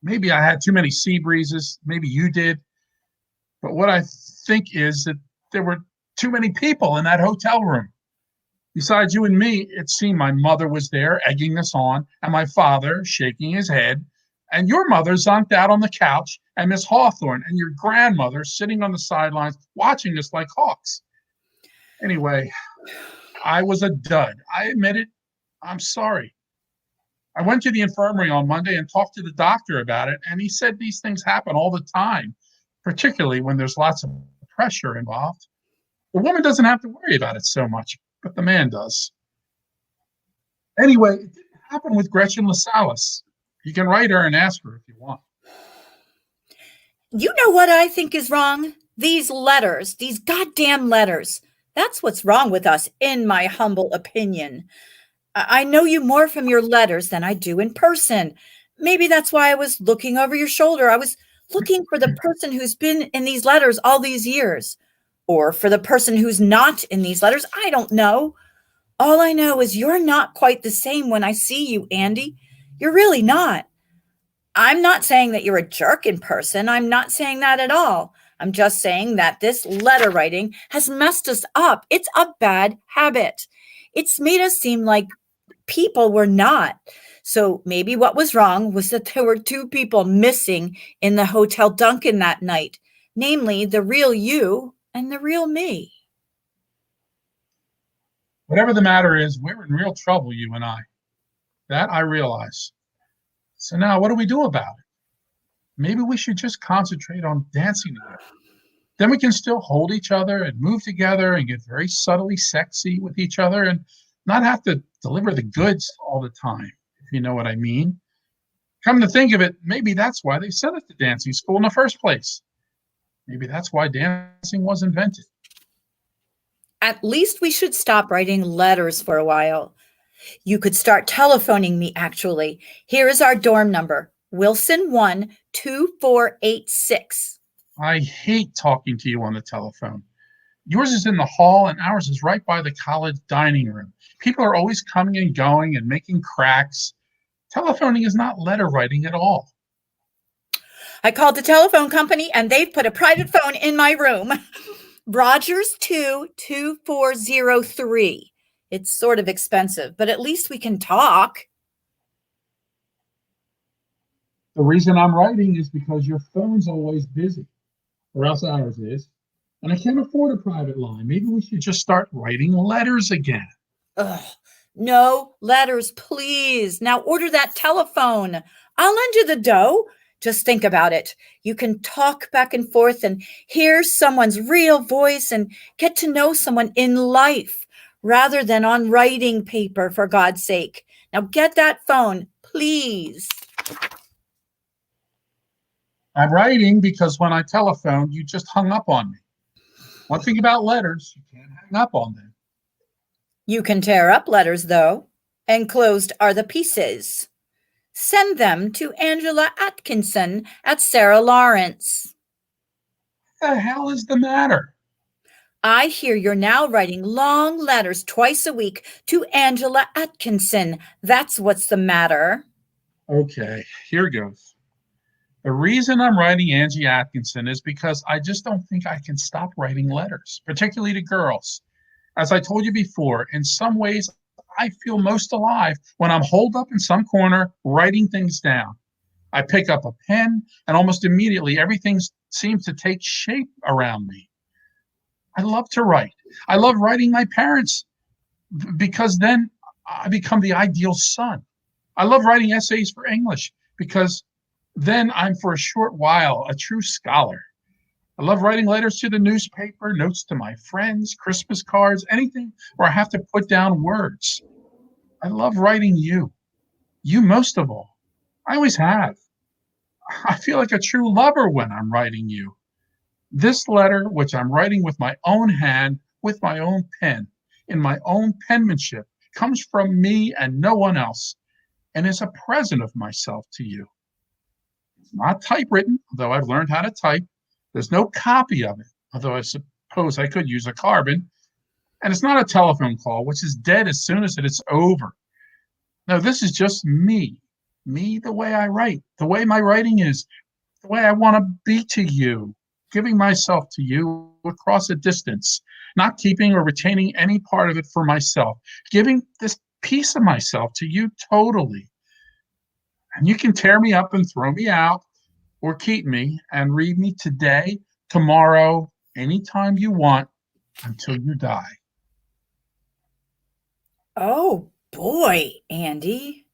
Maybe I had too many sea breezes. Maybe you did. But what I think is that there were too many people in that hotel room. Besides you and me, it seemed my mother was there egging us on, and my father shaking his head, and your mother zonked out on the couch, and Miss Hawthorne and your grandmother sitting on the sidelines watching us like hawks. Anyway, I was a dud. I admit it. I'm sorry. I went to the infirmary on Monday and talked to the doctor about it, and he said these things happen all the time, particularly when there's lots of pressure involved. The woman doesn't have to worry about it so much, but the man does. Anyway, it didn't happen with Gretchen LaSalle. You can write her and ask her if you want. You know what I think is wrong? These letters, these goddamn letters. That's what's wrong with us, in my humble opinion. I know you more from your letters than I do in person. Maybe that's why I was looking over your shoulder. I was looking for the person who's been in these letters all these years. Or for the person who's not in these letters. I don't know. All I know is you're not quite the same when I see you, Andy. You're really not. I'm not saying that you're a jerk in person. I'm not saying that at all. I'm just saying that this letter writing has messed us up. It's a bad habit. It's made us seem like people we're not. So maybe what was wrong was that there were two people missing in the Hotel Duncan that night, namely the real you and the real me. Whatever the matter is, we're in real trouble, you and I. That I realize. So now what do we do about it? Maybe we should just concentrate on dancing together. Then we can still hold each other and move together and get very subtly sexy with each other and not have to deliver the goods all the time. It if you know what I mean. Come to think of it, maybe that's why they sent us to dancing school in the first place. Maybe that's why dancing was invented. At least we should stop writing letters for a while. You could start telephoning me, actually. Here is our dorm number, Wilson 12486. I hate talking to you on the telephone. Yours is in the hall and ours is right by the college dining room. People are always coming and going and making cracks. Telephoning is not letter writing at all. I called the telephone company and they've put a private phone in my room. Rogers 22403. It's sort of expensive, but at least we can talk. The reason I'm writing is because your phone's always busy, or else ours is. And I can't afford a private line. Maybe we should just start writing letters again. Ugh, no letters, please. Now order that telephone. I'll lend you the dough. Just think about it. You can talk back and forth and hear someone's real voice and get to know someone in life rather than on writing paper, for God's sake. Now get that phone, please. I'm writing because when I telephoned, you just hung up on me. One thing about letters, you can't hang up on them. You can tear up letters, though. Enclosed are the pieces. Send them to Angela Atkinson at Sarah Lawrence. What the hell is the matter? I hear you're now writing long letters twice a week to Angela Atkinson. That's what's the matter. Okay, here goes. The reason I'm writing Angie Atkinson is because I just don't think I can stop writing letters, particularly to girls. As I told you before, in some ways, I feel most alive when I'm holed up in some corner writing things down. I pick up a pen and almost immediately everything seems to take shape around me. I love to write. I love writing my parents because then I become the ideal son. I love writing essays for English because then I'm for a short while a true scholar. I love writing letters to the newspaper, notes to my friends, Christmas cards, anything where I have to put down words. I love writing you most of all. I always have. I feel like a true lover when I'm writing you. This letter, which I'm writing with my own hand, with my own pen, in my own penmanship, comes from me and no one else, and is a present of myself to you. It's not typewritten, although I've learned how to type. There's no copy of it, although I suppose I could use a carbon. And it's not a telephone call, which is dead as soon as it is over. No, this is just me the way I write, the way my writing is, the way I want to be to you, giving myself to you across a distance, not keeping or retaining any part of it for myself, giving this piece of myself to you totally. And you can tear me up and throw me out or keep me and read me today, tomorrow, anytime you want until you die. Oh, boy, Andy.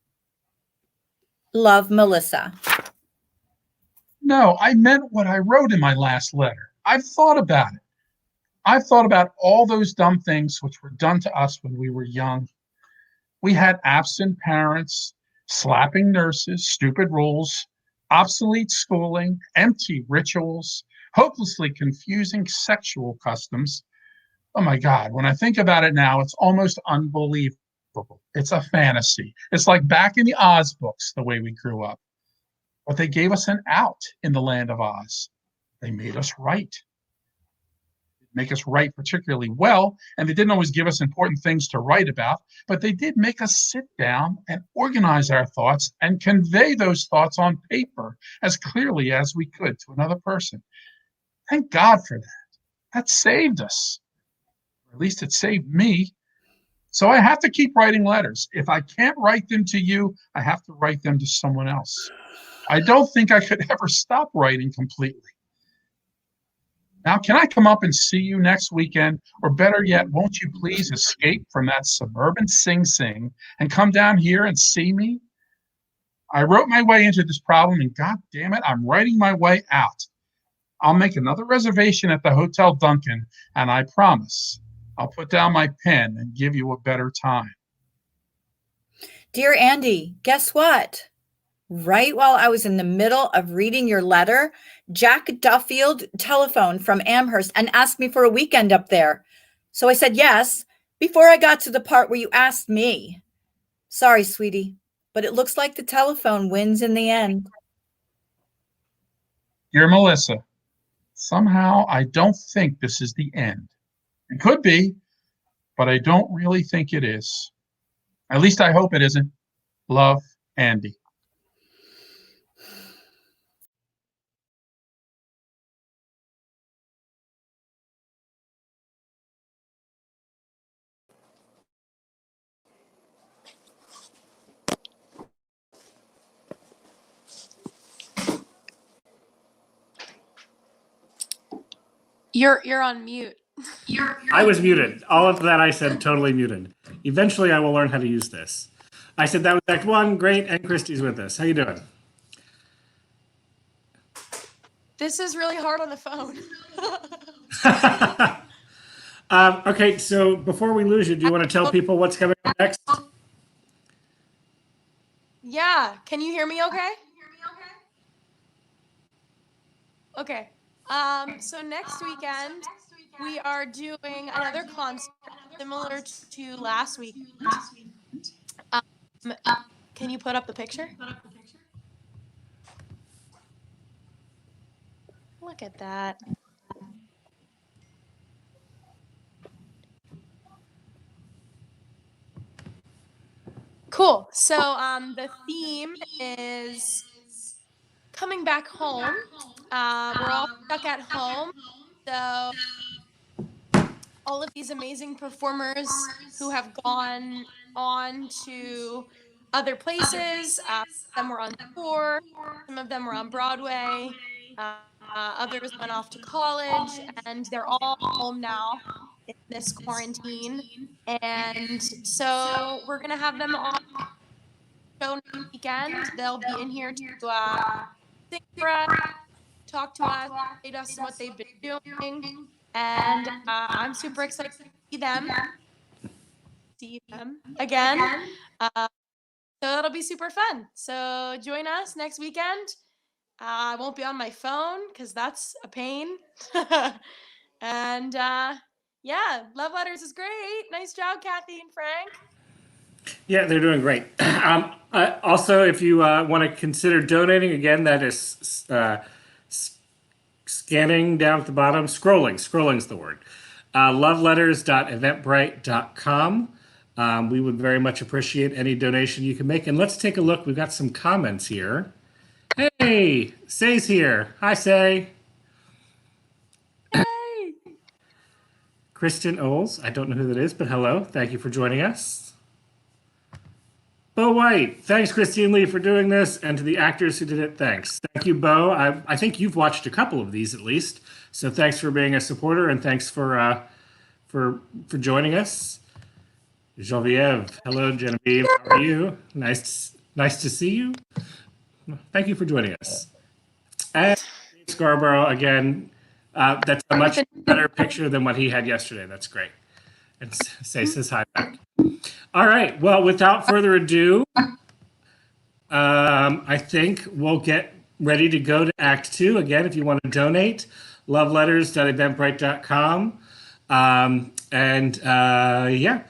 Love, Melissa. No, I meant what I wrote in my last letter. I've thought about it. I've thought about all those dumb things which were done to us when we were young. We had absent parents, slapping nurses, stupid rules, obsolete schooling, empty rituals, hopelessly confusing sexual customs. Oh my God, when I think about it now, it's almost unbelievable. It's a fantasy. It's like back in the Oz books, the way we grew up. But they gave us an out in the land of Oz. They made us write. Make us write particularly well, and they didn't always give us important things to write about, but they did make us sit down and organize our thoughts and convey those thoughts on paper as clearly as we could to another person. Thank God for that. That saved us. Or at least it saved me. So I have to keep writing letters. If I can't write them to you, I have to write them to someone else. I don't think I could ever stop writing completely. Now, can I come up and see you next weekend? Or better yet, won't you please escape from that suburban Sing Sing and come down here and see me? I wrote my way into this problem, and God damn it, I'm writing my way out. I'll make another reservation at the Hotel Duncan, and I promise I'll put down my pen and give you a better time. Dear Andy, guess what? Right while I was in the middle of reading your letter, Jack Duffield telephoned from Amherst and asked me for a weekend up there. So I said yes, before I got to the part where you asked me. Sorry, sweetie, but it looks like the telephone wins in the end. Dear Melissa, somehow I don't think this is the end. It could be, but I don't really think it is. At least I hope it isn't. Love, Andy. You're on mute. I was muted. All of that I said totally muted. Eventually, I will learn how to use this. I said that was Act 1. Great, and Christy's with us. How you doing? This is really hard on the phone. Okay, so before we lose you, do you want to tell people what's coming up next? Yeah, can you hear me okay? Okay. So next weekend we are doing another concert similar to last week. Can you put up the picture? Look at that. Cool. So the theme is coming back home. We're all stuck at home. So all of these amazing performers who have gone on to other places. Some of them were on tour, some of them were on Broadway, others went off to college, and they're all home now in this quarantine. And so we're going to have them on show next weekend. They'll be in here to sing for us, talk to us, update us on what they've been doing. And I'm super excited to see them again. So it'll be super fun. So join us next weekend. I won't be on my phone because that's a pain. And yeah, Love Letters is great. Nice job, Kathy and Frank. Yeah, they're doing great. Also, if you want to consider donating, again, that is scanning down at the bottom, scrolling's the word. Loveletters.eventbrite.com. We would very much appreciate any donation you can make. And let's take a look. We've got some comments here. Hey, Say's here. Hi, Say. Yay! Kristen Oles. I don't know who that is, but hello. Thank you for joining us. Bo White. Thanks, Christine Lee, for doing this. And to the actors who did it, thanks. Thank you, Bo. I think you've watched a couple of these at least. So thanks for being a supporter and thanks for joining us. Genevieve. Hello, Genevieve. How are you? Nice to see you. Thank you for joining us. And Scarborough, again, that's a much better picture than what he had yesterday. That's great. And Say says hi back. All right. Well, without further ado, I think we'll get ready to go to Act 2. Again, if you want to donate, loveletters.eventbrite.com. Yeah.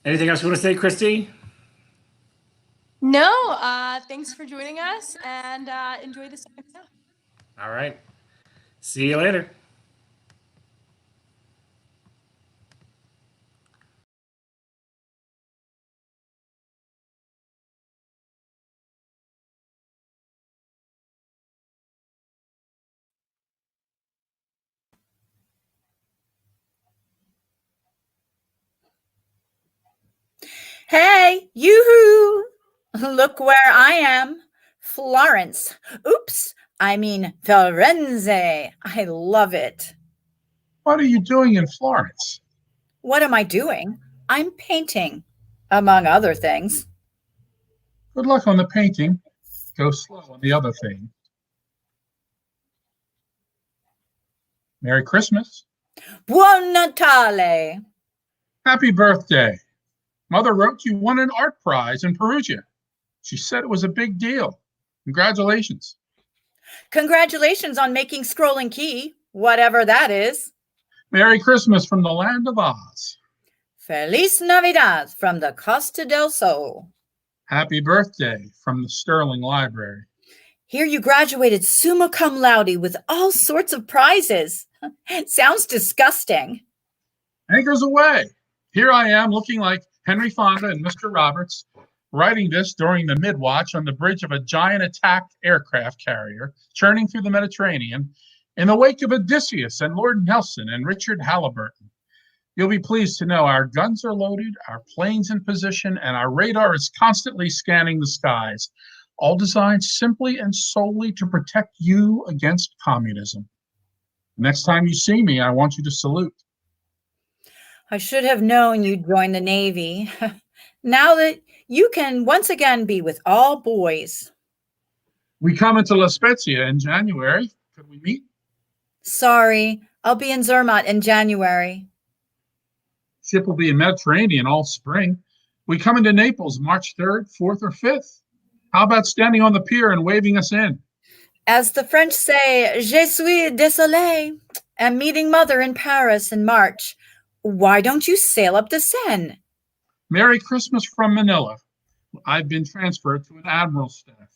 Anything else you want to say, Christy? No, thanks for joining us and enjoy the second half. All right. See you later. Hey, yoo-hoo! Look where I am. Florence. Oops, I mean Firenze. I love it. What are you doing in Florence? What am I doing? I'm painting, among other things. Good luck on the painting. Go slow on the other thing. Merry Christmas. Buon Natale. Happy birthday. Mother wrote you won an art prize in Perugia. She said it was a big deal. Congratulations. Congratulations on making Scrolling Key, whatever that is. Merry Christmas from the land of Oz. Feliz Navidad from the Costa del Sol. Happy birthday from the Sterling Library. Here you graduated summa cum laude with all sorts of prizes. Sounds disgusting. Anchors away. Here I am looking like Henry Fonda and Mr. Roberts, writing this during the midwatch on the bridge of a giant attack aircraft carrier churning through the Mediterranean in the wake of Odysseus and Lord Nelson and Richard Halliburton. You'll be pleased to know our guns are loaded, our planes in position, and our radar is constantly scanning the skies, all designed simply and solely to protect you against communism. Next time you see me, I want you to salute. I should have known you'd join the Navy. Now that you can once again be with all boys. We come into La Spezia in January. Could we meet? Sorry, I'll be in Zermatt in January. Ship will be in Mediterranean all spring. We come into Naples March 3rd, 4th, or 5th. How about standing on the pier and waving us in? As the French say, je suis désolé, and meeting Mother in Paris in March. Why don't you sail up the Seine? Merry Christmas from Manila. I've been transferred to an admiral's staff.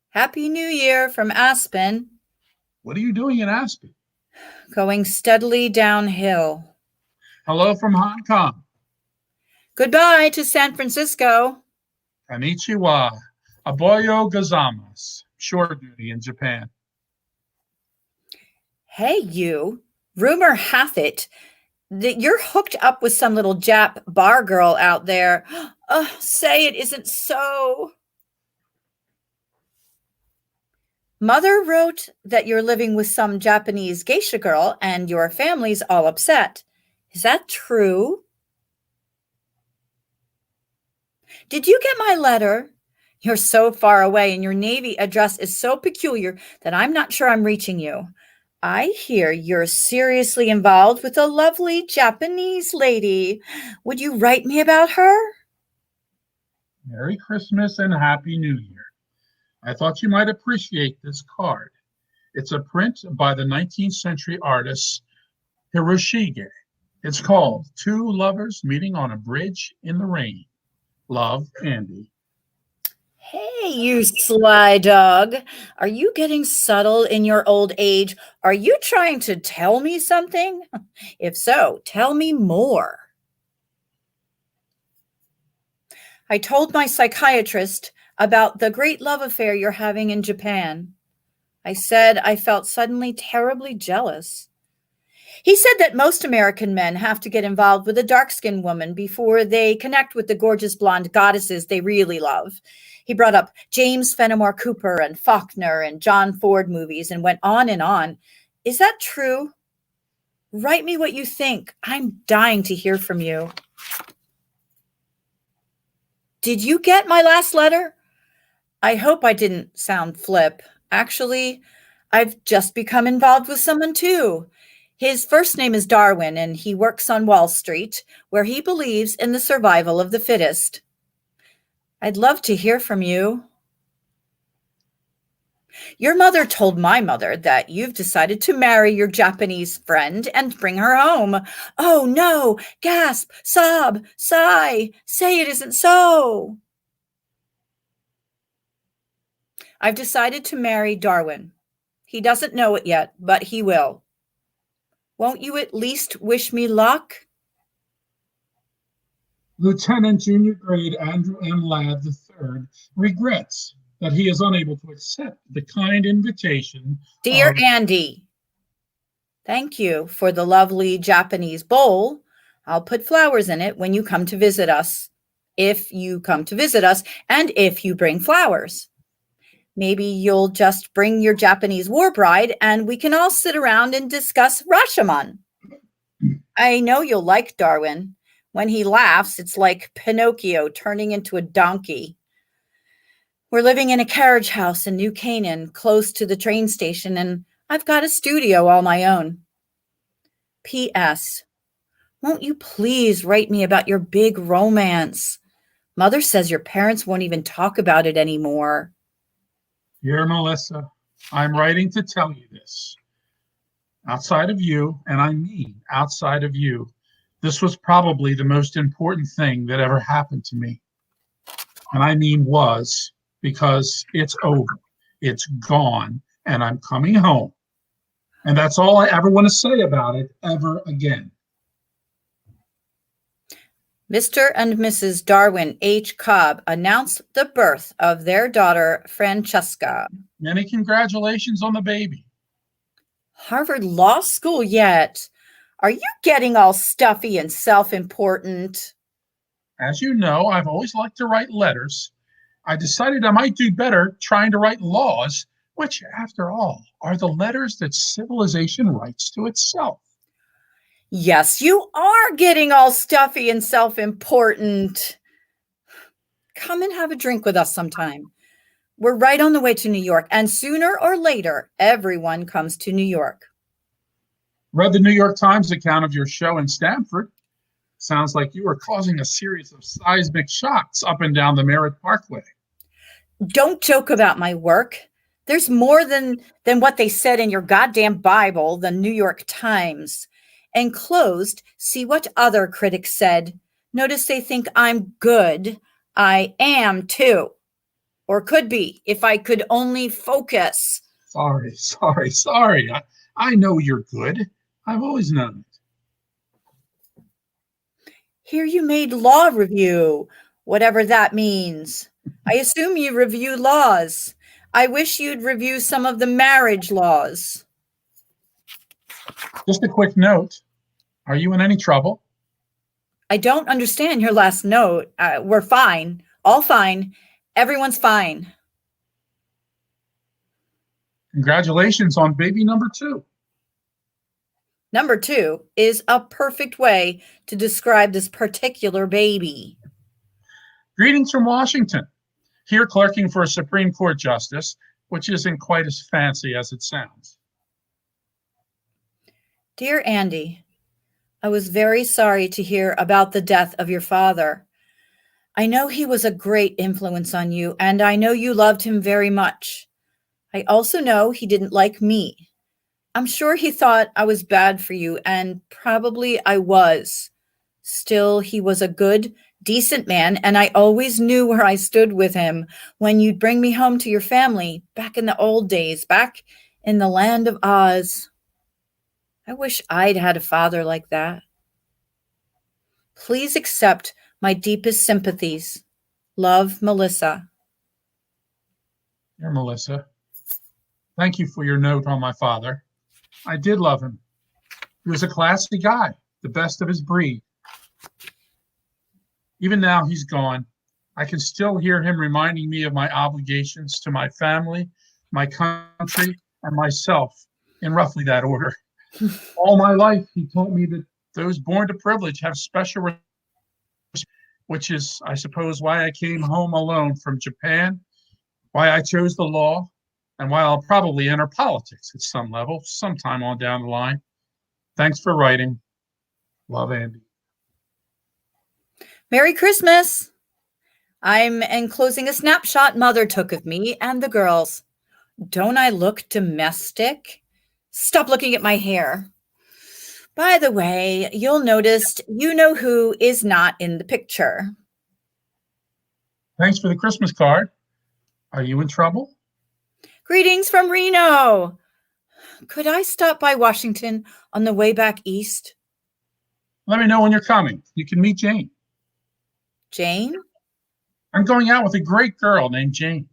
Happy New Year from Aspen. What are you doing in Aspen? Going steadily downhill. Hello from Hong Kong. Goodbye to San Francisco. Konnichiwa. Aboyo gozaimasu. Shore duty in Japan. Hey, you. Rumor hath it that you're hooked up with some little Jap bar girl out there. Say it isn't so. Mother wrote that you're living with some Japanese geisha girl and your family's all upset. Is that true? Did you get my letter? You're so far away and your Navy address is so peculiar that I'm not sure I'm reaching you. I hear you're seriously involved with a lovely Japanese lady. Would you write me about her? Merry Christmas and Happy New Year. I thought you might appreciate this card. It's a print by the 19th century artist Hiroshige. It's called Two Lovers Meeting on a Bridge in the Rain. Love, Andy. Hey, you sly dog. Are you getting subtle in your old age? Are you trying to tell me something? If so, tell me more. I told my psychiatrist about the great love affair you're having in Japan. I said I felt suddenly terribly jealous. He said that most American men have to get involved with a dark-skinned woman before they connect with the gorgeous blonde goddesses they really love. He brought up James Fenimore Cooper and Faulkner and John Ford movies and went on and on. Is that true? Write me what you think. I'm dying to hear from you. Did you get my last letter? I hope I didn't sound flip. Actually, I've just become involved with someone too. His first name is Darwin, and he works on Wall Street, where he believes in the survival of the fittest. I'd love to hear from you. Your mother told my mother that you've decided to marry your Japanese friend and bring her home. Oh, no. Gasp, sob, sigh. Say it isn't so. I've decided to marry Darwin. He doesn't know it yet, but he will. Won't you at least wish me luck? Lieutenant Junior Grade Andrew M. Ladd III regrets that he is unable to accept the kind invitation. Dear Andy, thank you for the lovely Japanese bowl. I'll put flowers in it when you come to visit us. If you come to visit us, and if you bring flowers. Maybe you'll just bring your Japanese war bride and we can all sit around and discuss Rashomon. I know you'll like Darwin. When he laughs, it's like Pinocchio turning into a donkey. We're living in a carriage house in New Canaan, close to the train station, and I've got a studio all my own. P.S. Won't you please write me about your big romance? Mother says your parents won't even talk about it anymore. Dear Melissa, I'm writing to tell you this. Outside of you, and I mean outside of you, this was probably the most important thing that ever happened to me. And I mean was, because it's over, it's gone, and I'm coming home. And that's all I ever want to say about it ever again. Mr. and Mrs. Darwin H. Cobb announced the birth of their daughter, Francesca. Many congratulations on the baby. Harvard Law School yet? Are you getting all stuffy and self-important? As you know, I've always liked to write letters. I decided I might do better trying to write laws, which, after all, are the letters that civilization writes to itself. Yes, you are getting all stuffy and self-important. Come and have a drink with us sometime. We're right on the way to New York, and sooner or later, everyone comes to New York. Read the New York Times account of your show in Stamford. Sounds like you were causing a series of seismic shocks up and down the Merritt Parkway. Don't joke about my work. There's more than what they said in your goddamn Bible, the New York Times. Enclosed, see what other critics said. Notice they think I'm good. I am too. Or could be, if I could only focus. Sorry. I know you're good. I've always known it. Here you made law review, whatever that means. I assume you review laws. I wish you'd review some of the marriage laws. Just a quick note. Are you in any trouble? I don't understand your last note. We're fine. All fine. Everyone's fine. Congratulations on baby number 2. Number 2 is a perfect way to describe this particular baby. Greetings from Washington. Here clerking for a Supreme Court justice, which isn't quite as fancy as it sounds. Dear Andy, I was very sorry to hear about the death of your father. I know he was a great influence on you, and I know you loved him very much. I also know he didn't like me. I'm sure he thought I was bad for you, and probably I was. Still, he was a good, decent man, and I always knew where I stood with him when you'd bring me home to your family back in the old days, back in the land of Oz. I wish I'd had a father like that. Please accept my deepest sympathies. Love, Melissa. Dear Melissa, thank you for your note on my father. I did love him. He was a classy guy, the best of his breed. Even now he's gone, I can still hear him reminding me of my obligations to my family, my country, and myself, in roughly that order. All my life, he taught me that those born to privilege have special respect, which is, I suppose, why I came home alone from Japan, why I chose the law, and why I'll probably enter politics at some level, sometime on down the line. Thanks for writing. Love, Andy. Merry Christmas. I'm enclosing a snapshot Mother took of me and the girls. Don't I look domestic? Stop looking at my hair. By the way, you'll notice you know who is not in the picture. Thanks for the Christmas card. Are you in trouble? Greetings from Reno. Could I stop by Washington on the way back east? Let me know when you're coming. You can meet Jane. Jane? I'm going out with a great girl named Jane.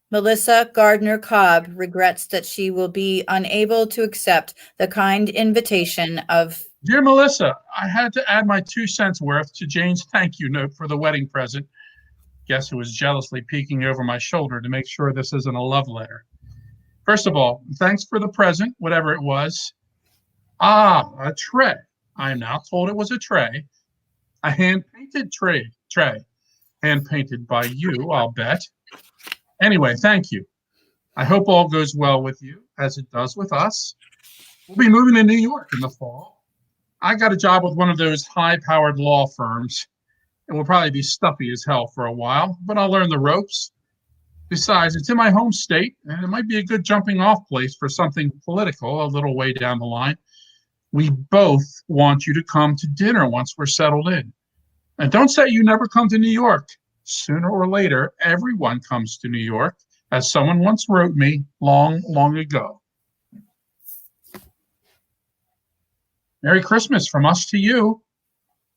Melissa Gardner Cobb regrets that she will be unable to accept the kind invitation of... Dear Melissa, I had to add my 2 cents worth to Jane's thank you note for the wedding present. Guess who was jealously peeking over my shoulder to make sure this isn't a love letter. First of all, thanks for the present, whatever it was. Ah, a tray. I am now told it was a tray. A hand-painted tray. Hand-painted by you, I'll bet. Anyway, thank you. I hope all goes well with you, as it does with us. We'll be moving to New York in the fall. I got a job with one of those high-powered law firms. It will probably be stuffy as hell for a while, but I'll learn the ropes. Besides, it's in my home state, and it might be a good jumping off place for something political a little way down the line. We both want you to come to dinner once we're settled in. And don't say you never come to New York. Sooner or later, everyone comes to New York, as someone once wrote me long, long ago. Merry Christmas from us to you.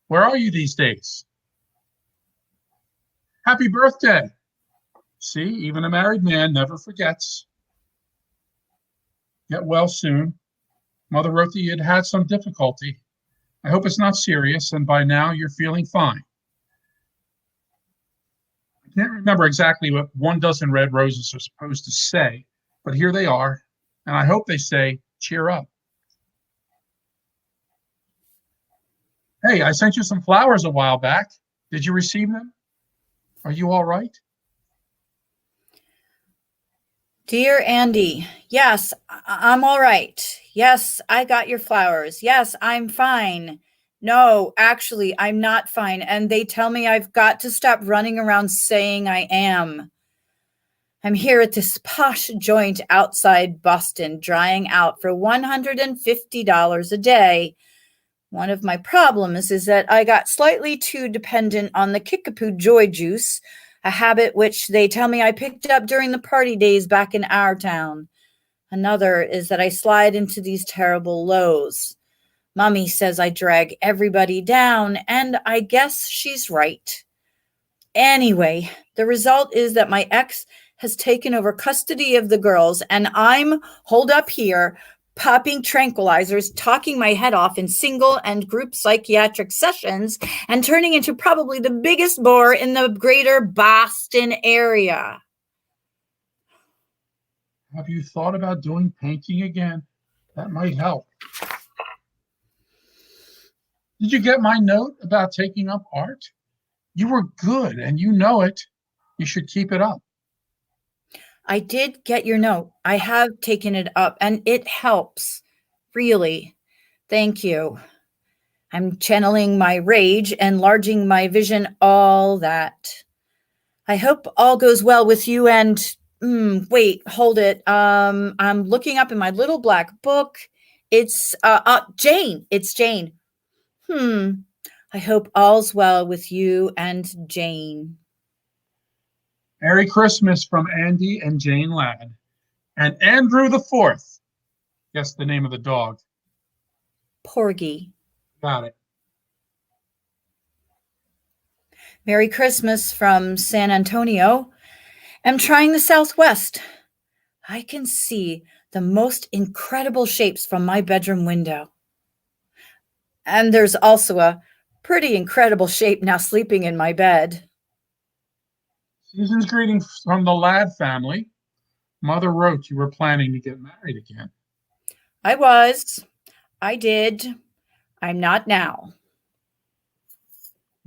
Where are you these days? Happy birthday. See, even a married man never forgets. Get well soon. Mother wrote that you had some difficulty. I hope it's not serious, and by now you're feeling fine. I can't remember exactly what 1 dozen red roses are supposed to say, but here they are, and I hope they say, cheer up. Hey, I sent you some flowers a while back. Did you receive them? Are you all right? Dear Andy, yes, I'm all right. Yes, I got your flowers. Yes, I'm fine. No, actually, I'm not fine. And they tell me I've got to stop running around saying I am. I'm here at this posh joint outside Boston, drying out for $150 a day. One of my problems is that I got slightly too dependent on the Kickapoo Joy Juice, a habit which they tell me I picked up during the party days back in our town. Another is that I slide into these terrible lows. Mommy says I drag everybody down, and I guess she's right. Anyway, the result is that my ex has taken over custody of the girls, and I'm holed up here, popping tranquilizers, talking my head off in single and group psychiatric sessions, and turning into probably the biggest bore in the greater Boston area. Have you thought about doing painting again? That might help. Did you get my note about taking up art? You were good, and you know it. You should keep it up. I did get your note. I have taken it up, and it helps. Really. Thank you. I'm channeling my rage, enlarging my vision, all that. I hope all goes well with you and wait, hold it. I'm looking up in my little black book. It's Jane. It's Jane. I hope all's well with you and Jane. Merry Christmas from Andy and Jane Ladd. And Andrew the Fourth. Guess the name of the dog. Porgy. Got it. Merry Christmas from San Antonio. I'm trying the Southwest. I can see the most incredible shapes from my bedroom window. And there's also a pretty incredible shape now sleeping in my bed. Season's greetings from the Ladd family. Mother wrote you were planning to get married again. I was. I did. I'm not now.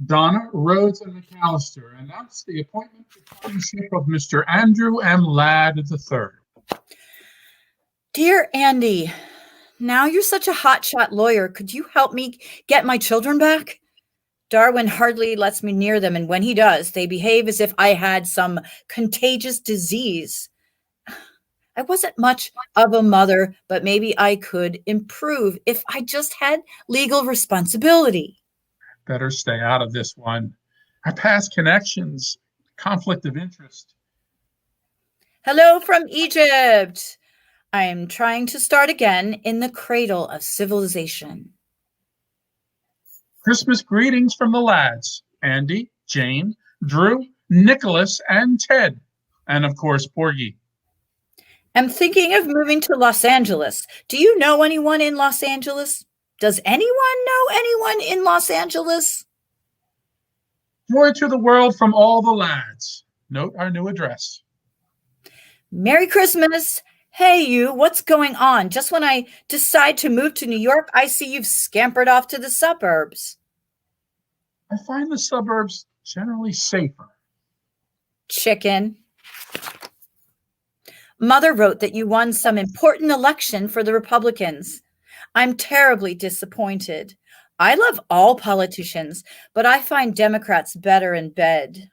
Donna, Rhodes, and McAllister announced the appointment to partnership of Mr. Andrew M. Ladd III. Dear Andy, now you're such a hotshot lawyer. Could you help me get my children back? Darwin hardly lets me near them, and when he does, they behave as if I had some contagious disease. I wasn't much of a mother, but maybe I could improve if I just had legal responsibility. Better stay out of this one. Our past connections, conflict of interest. Hello from Egypt. I am trying to start again in the cradle of civilization. Christmas greetings from the Ladds, Andy, Jane, Drew, Nicholas, and Ted. And of course, Porgy. I'm thinking of moving to Los Angeles. Do you know anyone in Los Angeles? Does anyone know anyone in Los Angeles? Joy to the world from all the Ladds. Note our new address. Merry Christmas. Hey, you, what's going on? Just when I decide to move to New York, I see you've scampered off to the suburbs. I find the suburbs generally safer. Chicken. Mother wrote that you won some important election for the Republicans. I'm terribly disappointed. I love all politicians, but I find Democrats better in bed.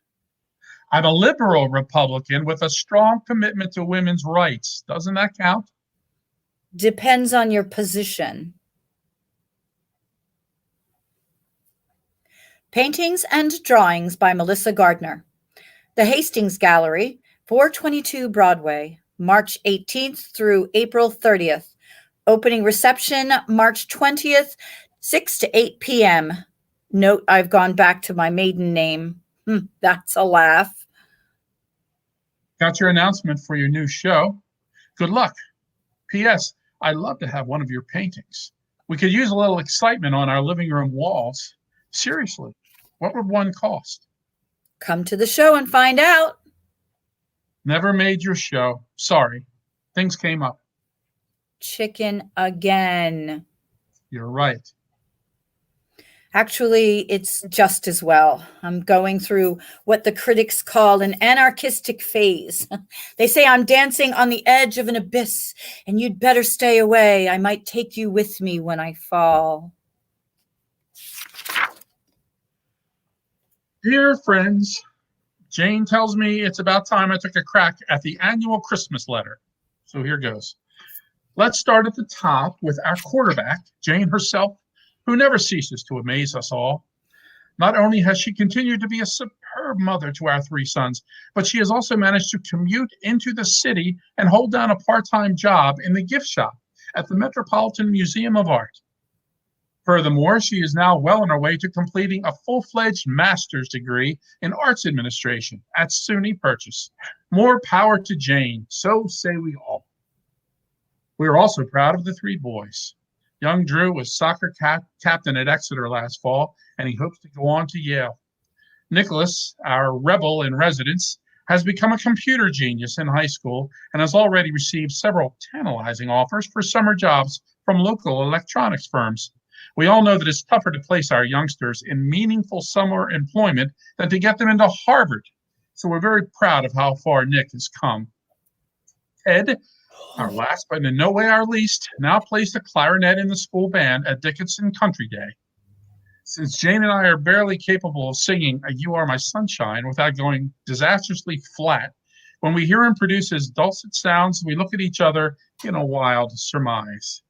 I'm a liberal Republican with a strong commitment to women's rights. Doesn't that count? Depends on your position. Paintings and Drawings by Melissa Gardner. The Hastings Gallery, 422 Broadway, March 18th through April 30th. Opening reception, March 20th, 6 to 8 p.m. Note I've gone back to my maiden name. That's a laugh. Got your announcement for your new show. Good luck. P.S. I'd love to have one of your paintings. We could use a little excitement on our living room walls. Seriously, what would one cost? Come to the show and find out. Never made your show. Sorry. Things came up. Chicken again. You're right. Actually, it's just as well. I'm going through what the critics call an anarchistic phase. They say I'm dancing on the edge of an abyss, and you'd better stay away. I might take you with me when I fall. Dear friends, Jane tells me it's about time I took a crack at the annual Christmas letter. So here goes. Let's start at the top with our quarterback, Jane herself, who never ceases to amaze us all. Not only has she continued to be a superb mother to our three sons, but she has also managed to commute into the city and hold down a part-time job in the gift shop at the Metropolitan Museum of Art. Furthermore, she is now well on her way to completing a full-fledged master's degree in arts administration at SUNY Purchase. More power to Jane, so say we all. We are also proud of the three boys. Young Drew was soccer captain at Exeter last fall, and he hopes to go on to Yale. Nicholas, our rebel in residence, has become a computer genius in high school and has already received several tantalizing offers for summer jobs from local electronics firms. We all know that it's tougher to place our youngsters in meaningful summer employment than to get them into Harvard. So we're very proud of how far Nick has come. Ted, our last but in no way our least, now plays the clarinet in the school band at Dickinson Country Day. Since Jane and I are barely capable of singing You Are My Sunshine without going disastrously flat, when we hear him produce his dulcet sounds, we look at each other in a wild surmise.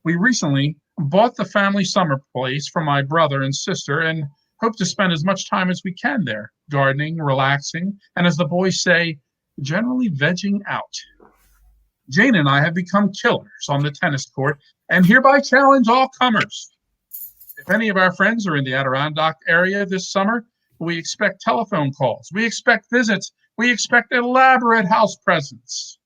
We recently bought the family summer place for my brother and sister and hope to spend as much time as we can there, gardening, relaxing, and as the boys say, generally vegging out. Jane and I have become killers on the tennis court and hereby challenge all comers. If any of our friends are in the Adirondack area this summer, we expect telephone calls, we expect visits, we expect elaborate house presents.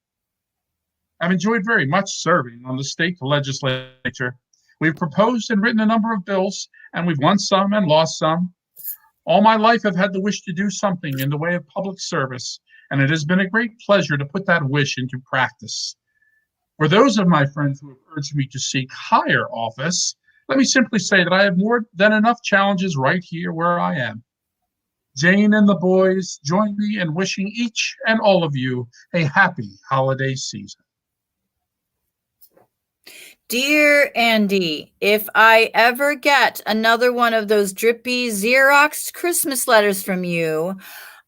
I've enjoyed very much serving on the state legislature. We've proposed and written a number of bills, and we've won some and lost some. All my life I've had the wish to do something in the way of public service, and it has been a great pleasure to put that wish into practice. For those of my friends who have urged me to seek higher office, let me simply say that I have more than enough challenges right here where I am. Jane and the boys join me in wishing each and all of you a happy holiday season. Dear Andy, if I ever get another one of those drippy Xeroxed Christmas letters from you,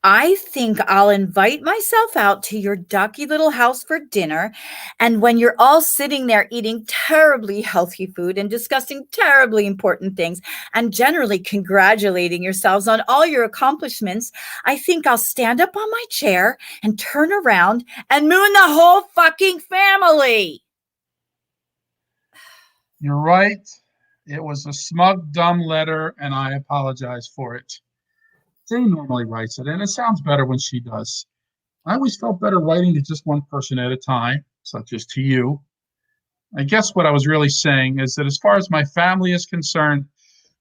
I think I'll invite myself out to your ducky little house for dinner. And when you're all sitting there eating terribly healthy food and discussing terribly important things and generally congratulating yourselves on all your accomplishments, I think I'll stand up on my chair and turn around and moon the whole fucking family. You're right. It was a smug, dumb letter, and I apologize for it. Jane normally writes it, and it sounds better when she does. I always felt better writing to just one person at a time, such as to you. I guess what I was really saying is that as far as my family is concerned,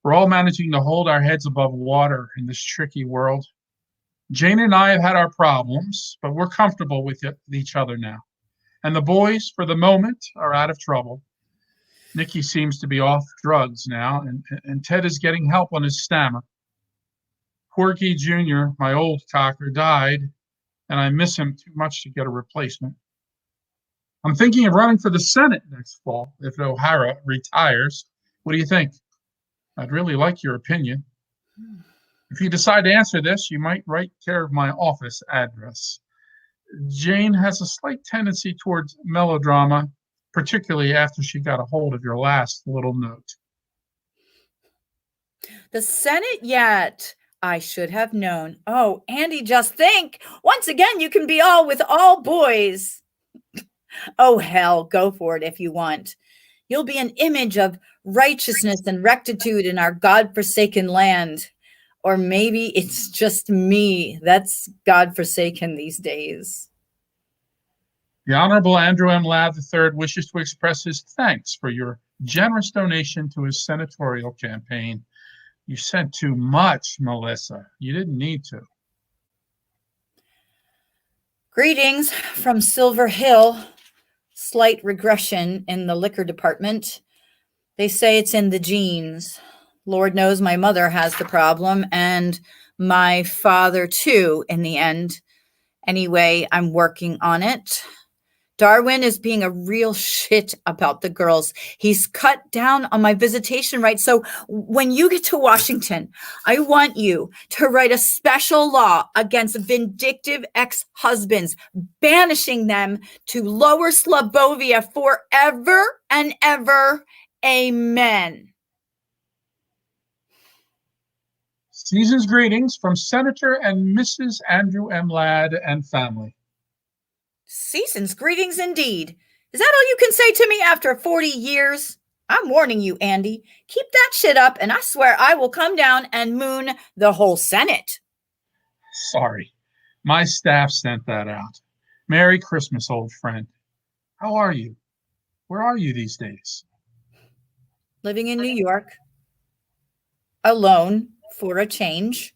we're all managing to hold our heads above water in this tricky world. Jane and I have had our problems, but we're comfortable with each other now. And the boys, for the moment, are out of trouble. Nikki seems to be off drugs now, and Ted is getting help on his stammer. Porky Jr., my old cocker, died, and I miss him too much to get a replacement. I'm thinking of running for the Senate next fall if O'Hara retires. What do you think? I'd really like your opinion. If you decide to answer this, you might write care of my office address. Jane has a slight tendency towards melodrama, particularly after she got a hold of your last little note. The Senate yet? I should have known. Oh, Andy, just think. Once again, you can be all with all boys. Oh, hell, go for it if you want. You'll be an image of righteousness and rectitude in our God-forsaken land. Or maybe it's just me that's God-forsaken these days. The Honorable Andrew M. Ladd III wishes to express his thanks for your generous donation to his senatorial campaign. You sent too much, Melissa. You didn't need to. Greetings from Silver Hill. Slight regression in the liquor department. They say it's in the genes. Lord knows my mother has the problem, and my father too, in the end. Anyway, I'm working on it. Darwin is being a real shit about the girls. He's cut down on my visitation rights. So when you get to Washington, I want you to write a special law against vindictive ex-husbands, banishing them to Lower Slobovia forever and ever. Amen. Season's greetings from Senator and Mrs. Andrew M. Ladd and family. Season's greetings indeed. Is that all you can say to me after 40 years? I'm warning you, Andy. Keep that shit up, and I swear I will come down and moon the whole Senate. Sorry, my staff sent that out. Merry Christmas, old friend. How are you? Where are you these days? Living in New York. Alone for a change.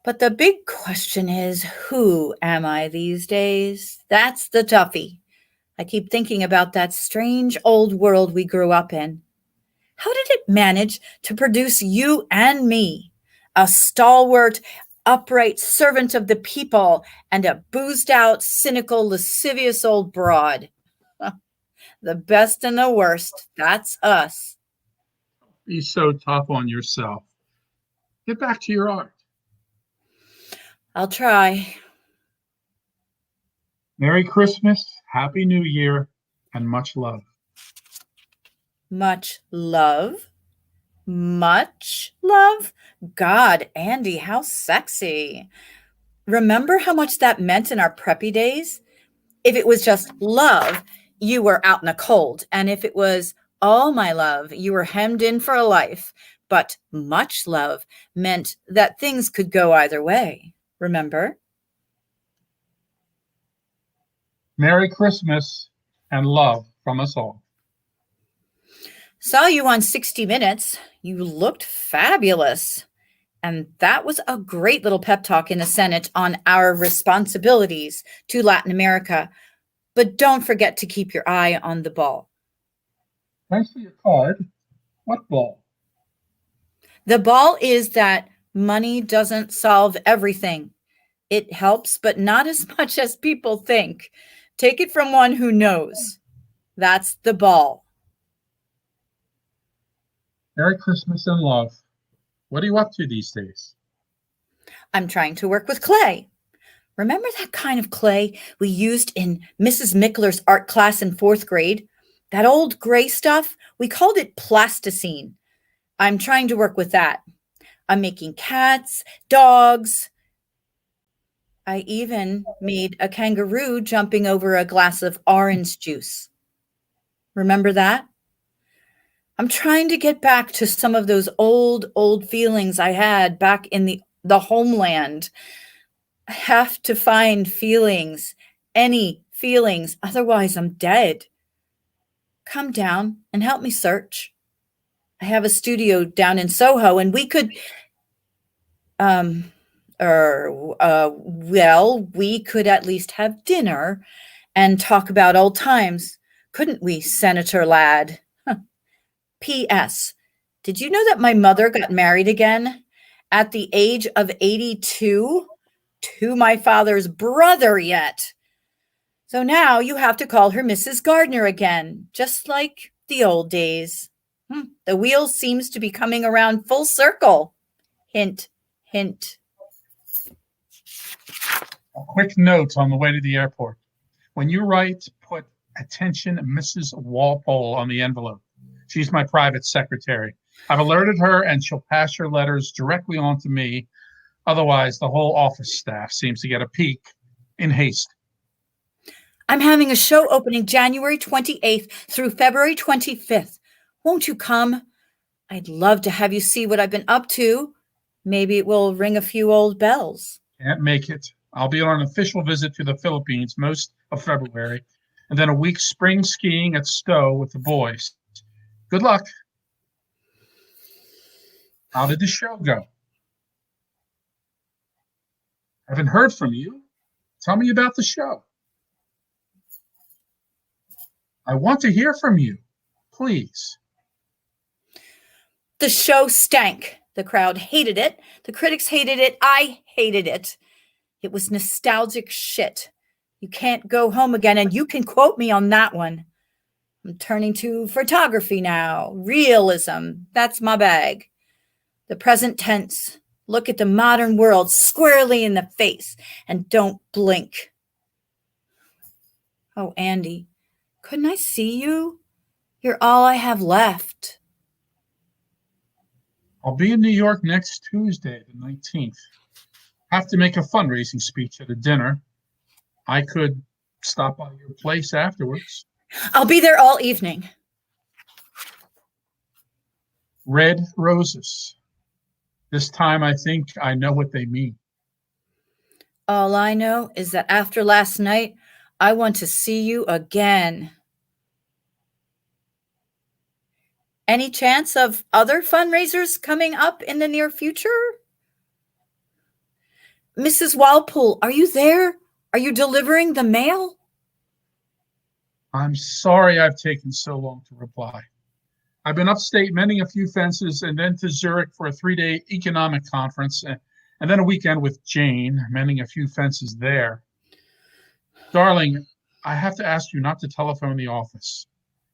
But the big question is, who am I these days? That's the toughie. I keep thinking about that strange old world we grew up in. How did it manage to produce you and me, a stalwart, upright servant of the people, and a boozed-out, cynical, lascivious old broad? The best and the worst, that's us. Be so tough on yourself. Get back to your art. I'll try. Merry Christmas, Happy New Year, and much love. Much love? Much love? God, Andy, how sexy. Remember how much that meant in our preppy days? If it was just love, you were out in the cold. And if it was all my love, you were hemmed in for a life. But much love meant that things could go either way. Remember? Merry Christmas and love from us all. Saw you on 60 Minutes. You looked fabulous. And that was a great little pep talk in the Senate on our responsibilities to Latin America. But don't forget to keep your eye on the ball. Thanks for your card. What ball? The ball is that money doesn't solve everything. It helps, but not as much as people think. Take it from one who knows. That's the ball. Merry Christmas and love. What are you up to these days? I'm trying to work with clay. Remember that kind of clay we used in Mrs. Mickler's art class in 4th grade? That old gray stuff? We called it plasticine. I'm trying to work with that. I'm making cats, dogs. I even made a kangaroo jumping over a glass of orange juice. Remember that? I'm trying to get back to some of those old feelings I had back in the homeland. I have to find feelings, any feelings, otherwise I'm dead. Come down and help me search. I have a studio down in Soho, and we could, we could at least have dinner and talk about old times, couldn't we, Senator Ladd? P.S. Did you know that my mother got married again at the age of 82 to my father's brother yet? So now you have to call her Mrs. Gardner again, just like the old days. The wheel seems to be coming around full circle. Hint, hint. A quick note on the way to the airport. When you write, put attention Mrs. Walpole on the envelope. She's my private secretary. I've alerted her and she'll pass your letters directly on to me. Otherwise, the whole office staff seems to get a peek in haste. I'm having a show opening January 28th through February 25th. Won't you come? I'd love to have you see what I've been up to. Maybe it will ring a few old bells. Can't make it. I'll be on an official visit to the Philippines most of February, and then a week spring skiing at Stowe with the boys. Good luck. How did the show go? Haven't heard from you. Tell me about the show. I want to hear from you. Please. The show stank. The crowd hated it. The critics hated it. I hated it. It was nostalgic shit. You can't go home again, and you can quote me on that one. I'm turning to photography now. Realism. That's my bag. The present tense. Look at the modern world squarely in the face and don't blink. Oh, Andy, couldn't I see you? You're all I have left. I'll be in New York next Tuesday, the 19th. Have to make a fundraising speech at a dinner. I could stop by your place afterwards. I'll be there all evening. Red roses. This time I think I know what they mean. All I know is that after last night, I want to see you again. Any chance of other fundraisers coming up in the near future? Mrs. Walpole, are you there? Are you delivering the mail? I'm sorry I've taken so long to reply. I've been upstate mending a few fences and then to Zurich for a 3-day economic conference and then a weekend with Jane, mending a few fences there. Darling, I have to ask you not to telephone the office.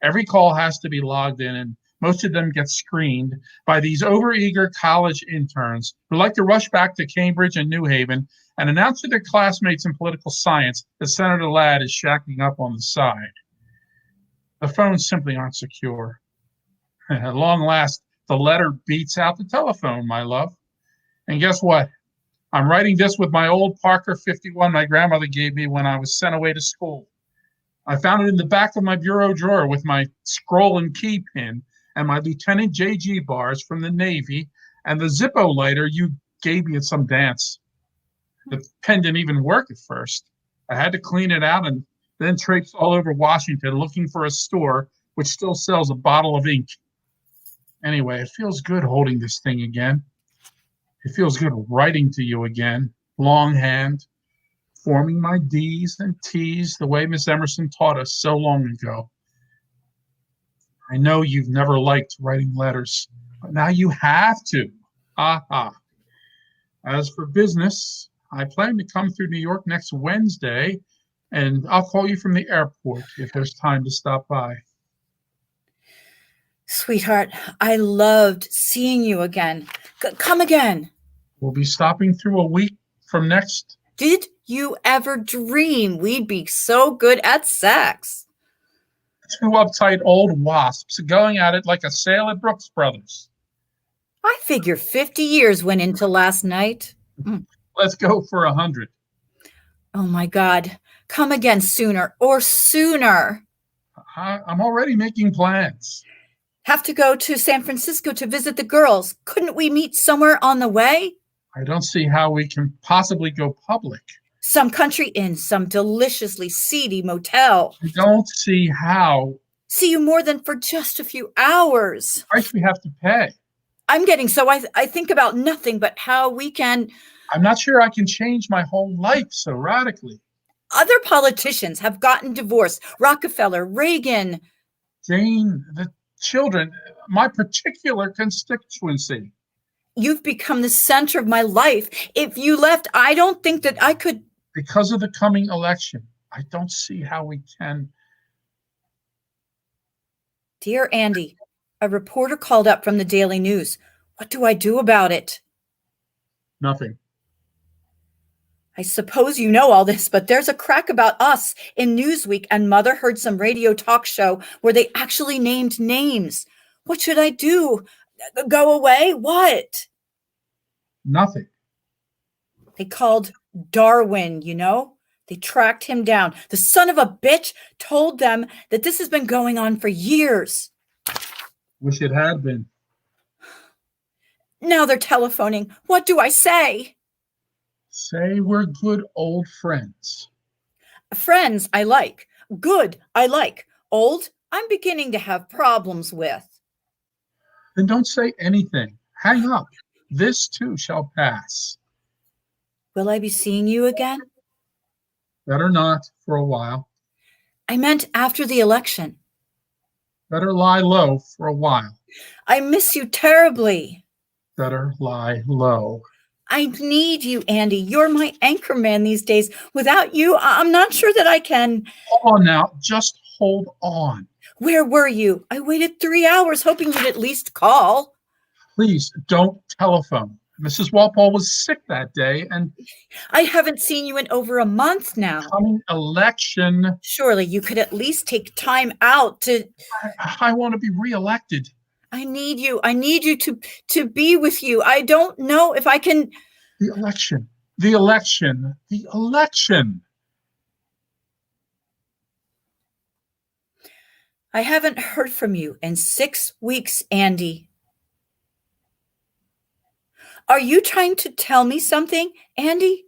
Every call has to be logged in, and most of them get screened by these overeager college interns who like to rush back to Cambridge and New Haven and announce to their classmates in political science that Senator Ladd is shacking up on the side. The phones simply aren't secure. At long last, the letter beats out the telephone, my love. And guess what? I'm writing this with my old Parker 51 my grandmother gave me when I was sent away to school. I found it in the back of my bureau drawer with my scroll and key pin and my Lieutenant J.G. bars from the Navy and the Zippo lighter you gave me at some dance. The pen didn't even work at first. I had to clean it out and then traipse all over Washington looking for a store which still sells a bottle of ink. Anyway, it feels good holding this thing again. It feels good writing to you again, longhand, forming my D's and T's the way Miss Emerson taught us so long ago. I know you've never liked writing letters, but now you have to. As for business, I plan to come through New York next Wednesday, and I'll call you from the airport if there's time to stop by. Sweetheart, I loved seeing you again. Come again. We'll be stopping through a week from next. Did you ever dream we'd be so good at sex? Two uptight old wasps going at it like a sale at Brooks Brothers. I figure 50 years went into last night. Let's go for 100. Oh my God. Come again sooner or sooner. I'm already making plans. Have to go to San Francisco to visit the girls. Couldn't we meet somewhere on the way? I don't see how we can possibly go public. Some country inn, some deliciously seedy motel. I don't see how. See you more than for just a few hours. Price we have to pay. I'm getting so I think about nothing but how we can. I'm not sure I can change my whole life so radically. Other politicians have gotten divorced. Rockefeller, Reagan. Jane, the children, my particular constituency. You've become the center of my life. If you left, I don't think that I could. Because of the coming election, I don't see how we can. Dear Andy, a reporter called up from the Daily News. What do I do about it? Nothing. I suppose you know all this, but there's a crack about us in Newsweek, and Mother heard some radio talk show where they actually named names. What should I do? Go away? What? Nothing. They called Darwin, you know? They tracked him down. The son of a bitch told them that this has been going on for years. Wish it had been. Now they're telephoning. What do I say? Say we're good old friends. Friends, I like. Good, I like. Old, I'm beginning to have problems with. Then don't say anything. Hang up. This too shall pass. Will I be seeing you again? Better not for a while. I meant after the election. Better lie low for a while. I miss you terribly. Better lie low. I need you, Andy. You're my anchor man these days. Without you, I'm not sure that I can. Hold on now. Just hold on. Where were you? I waited 3 hours hoping you'd at least call. Please don't telephone. Mrs. Walpole was sick that day, and I haven't seen you in over a month now. coming election, Surely you could at least take time out to. I want to be reelected. I need you. I need you to be with you. I don't know if I can. The election, the election, the election. I haven't heard from you in 6 weeks, Andy. Are you trying to tell me something, Andy?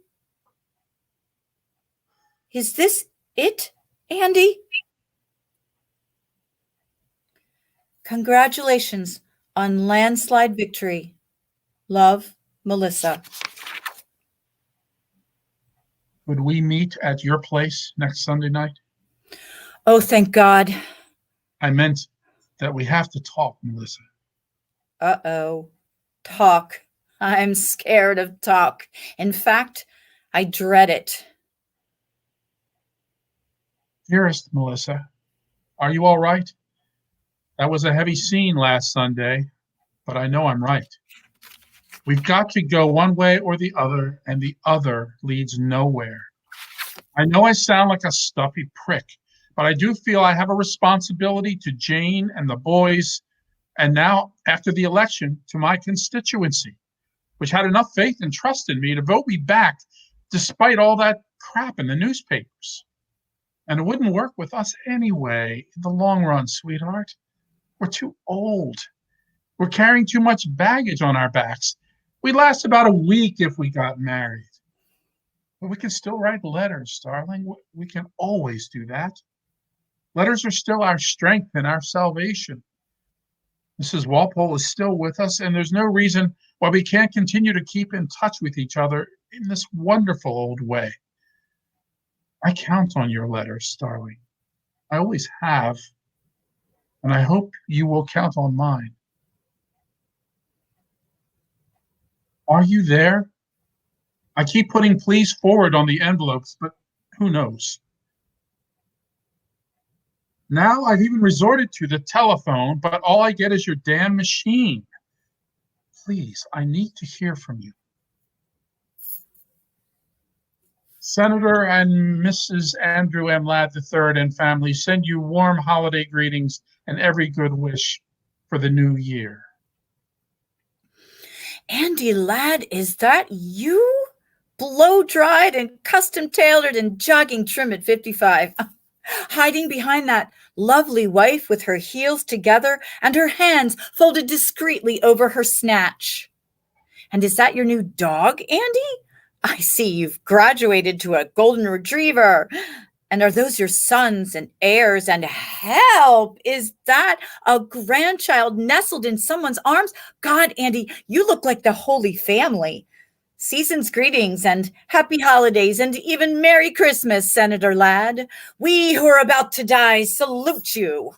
Is this it, Andy? Congratulations on landslide victory. Love, Melissa. Would we meet at your place next Sunday night? Oh, thank God. I meant that we have to talk, Melissa. Uh-oh. Talk. I'm scared of talk. In fact, I dread it. Dearest Melissa, are you all right? That was a heavy scene last Sunday, but I know I'm right. We've got to go one way or the other, and the other leads nowhere. I know I sound like a stuffy prick, but I do feel I have a responsibility to Jane and the boys, and now, after the election, to my constituency, which had enough faith and trust in me to vote me back despite all that crap in the newspapers. And it wouldn't work with us anyway in the long run, sweetheart. We're too old. We're carrying too much baggage on our backs. We'd last about a week if we got married. But we can still write letters, darling. We can always do that. Letters are still our strength and our salvation. Mrs. Walpole is still with us, and there's no reason why we can't continue to keep in touch with each other in this wonderful old way. I count on your letters, darling. I always have, and I hope you will count on mine. Are you there? I keep putting please forward on the envelopes, but who knows? Now I've even resorted to the telephone, but all I get is your damn machine. Please, I need to hear from you. Senator and Mrs. Andrew M. Ladd III and family send you warm holiday greetings and every good wish for the new year. Andy Ladd, is that you? Blow-dried and custom-tailored and jogging trim at 55. Hiding behind that lovely wife with her heels together and her hands folded discreetly over her snatch. And is that your new dog, Andy? I see you've graduated to a golden retriever. And are those your sons and heirs? And help, is that a grandchild nestled in someone's arms? God, Andy, you look like the Holy Family. Season's greetings and happy holidays and even Merry Christmas, Senator Ladd. We who are about to die salute you.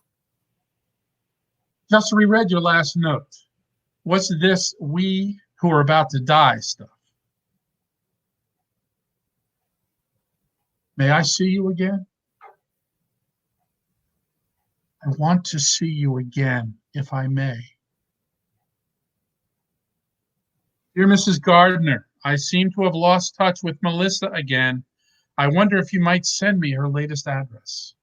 Just reread your last note. What's this we who are about to die stuff? May I see you again? I want to see you again, if I may. Dear Mrs. Gardner, I seem to have lost touch with Melissa again. I wonder if you might send me her latest address.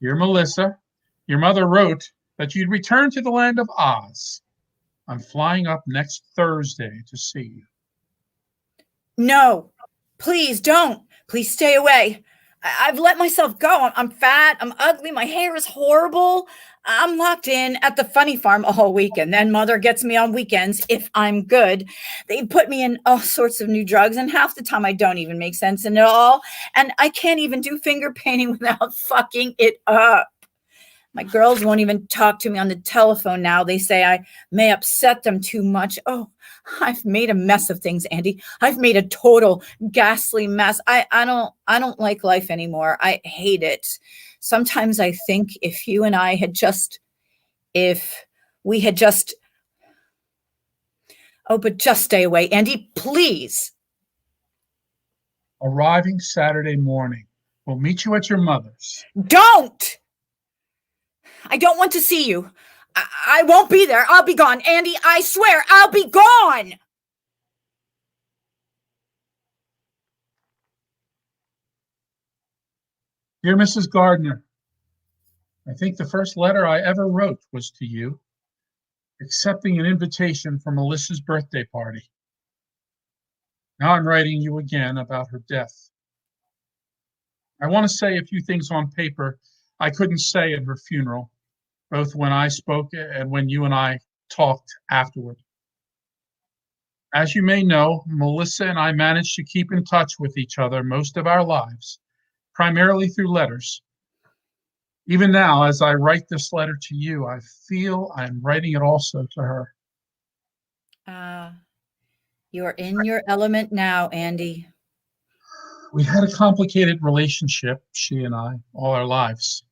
Dear Melissa, your mother wrote that you'd return to the land of Oz. I'm flying up next Thursday to see you. No, please don't. Please stay away. I've let myself go. I'm fat. I'm ugly. My hair is horrible. I'm locked in at the funny farm all week, and then mother gets me on weekends if I'm good. They put me in all sorts of new drugs, and half the time I don't even make sense in it all. And I can't even do finger painting without fucking it up. My girls won't even talk to me on the telephone now. They say I may upset them too much. Oh, I've made a mess of things, Andy. I've made a total ghastly mess. I don't like life anymore. I hate it. Sometimes I think if you and I had just if we had just oh, but just stay away, Andy, please. Arriving Saturday morning. We'll meet you at your mother's. Don't. I don't want to see you. I won't be there. I'll be gone. Andy, I swear I'll be gone. Dear Mrs. Gardner, I think the first letter I ever wrote was to you, accepting an invitation for Melissa's birthday party. Now I'm writing you again about her death. I want to say a few things on paper I couldn't say at her funeral, both when I spoke and when you and I talked afterward. As you may know, Melissa and I managed to keep in touch with each other most of our lives, primarily through letters. Even now, as I write this letter to you, I feel I'm writing it also to her. You're in your element now, Andy. We had a complicated relationship, she and I, all our lives.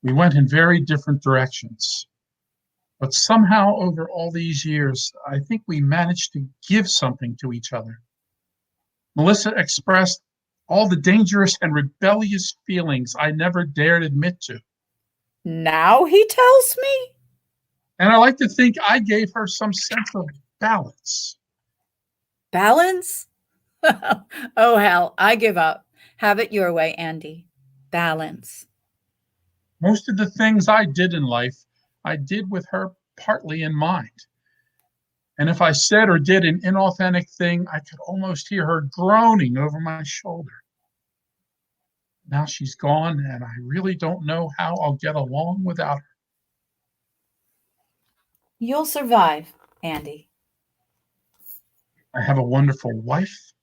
We went in very different directions. But somehow, over all these years, I think we managed to give something to each other. Melissa expressed all the dangerous and rebellious feelings I never dared admit to. Now he tells me? And I like to think I gave her some sense of balance. Balance? Oh, hell, I give up. Have it your way, Andy. Balance. Most of the things I did in life, I did with her partly in mind. And if I said or did an inauthentic thing, I could almost hear her groaning over my shoulder. Now she's gone, and I really don't know how I'll get along without her. You'll survive, Andy. I have a wonderful wife,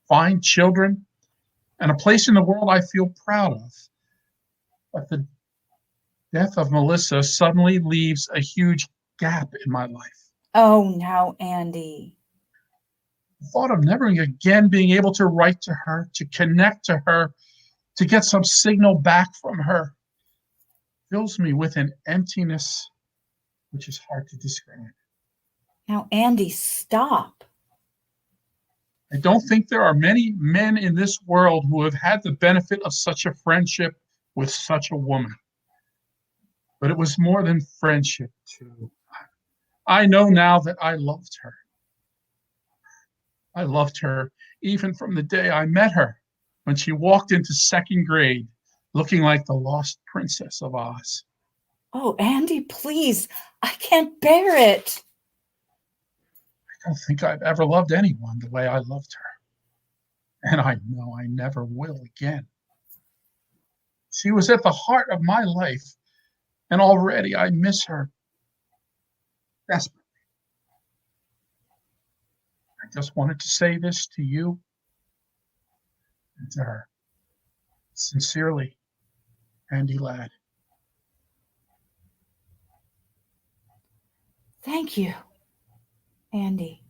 fine children, and a place in the world I feel proud of. But the death of Melissa suddenly leaves a huge gap in my life. Oh, now, Andy. The thought of never again being able to write to her, to connect to her, to get some signal back from her fills me with an emptiness which is hard to describe. Now, Andy, stop. I don't think there are many men in this world who have had the benefit of such a friendship with such a woman. But it was more than friendship, too. I know now that I loved her. I loved her even from the day I met her, when she walked into second grade, looking like the lost princess of Oz. Oh, Andy, please. I can't bear it. I don't think I've ever loved anyone the way I loved her. And I know I never will again. She was at the heart of my life, and already I miss her desperately. I just wanted to say this to you and to her. Sincerely, Andy Ladd. Thank you, Andy.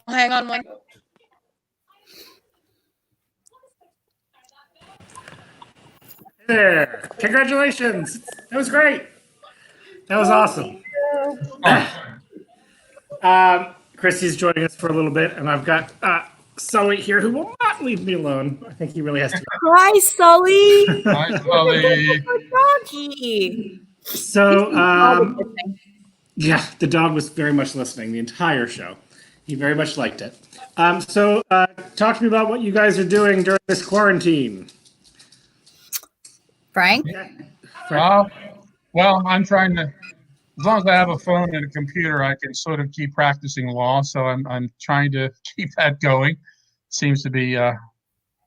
Hang on one. There. Congratulations. That was great. That was awesome. Christy's joining us for a little bit, and I've got Sully here who will not leave me alone. I think he really has to. Hi, Sully. Hi, Sully. Doggy. So, yeah, the dog was very much listening the entire show. He very much liked it. So, talk to me about what you guys are doing during this quarantine. Frank? Well, I'm trying to, as long as I have a phone and a computer, I can sort of keep practicing law. So I'm trying to keep that going. Seems to be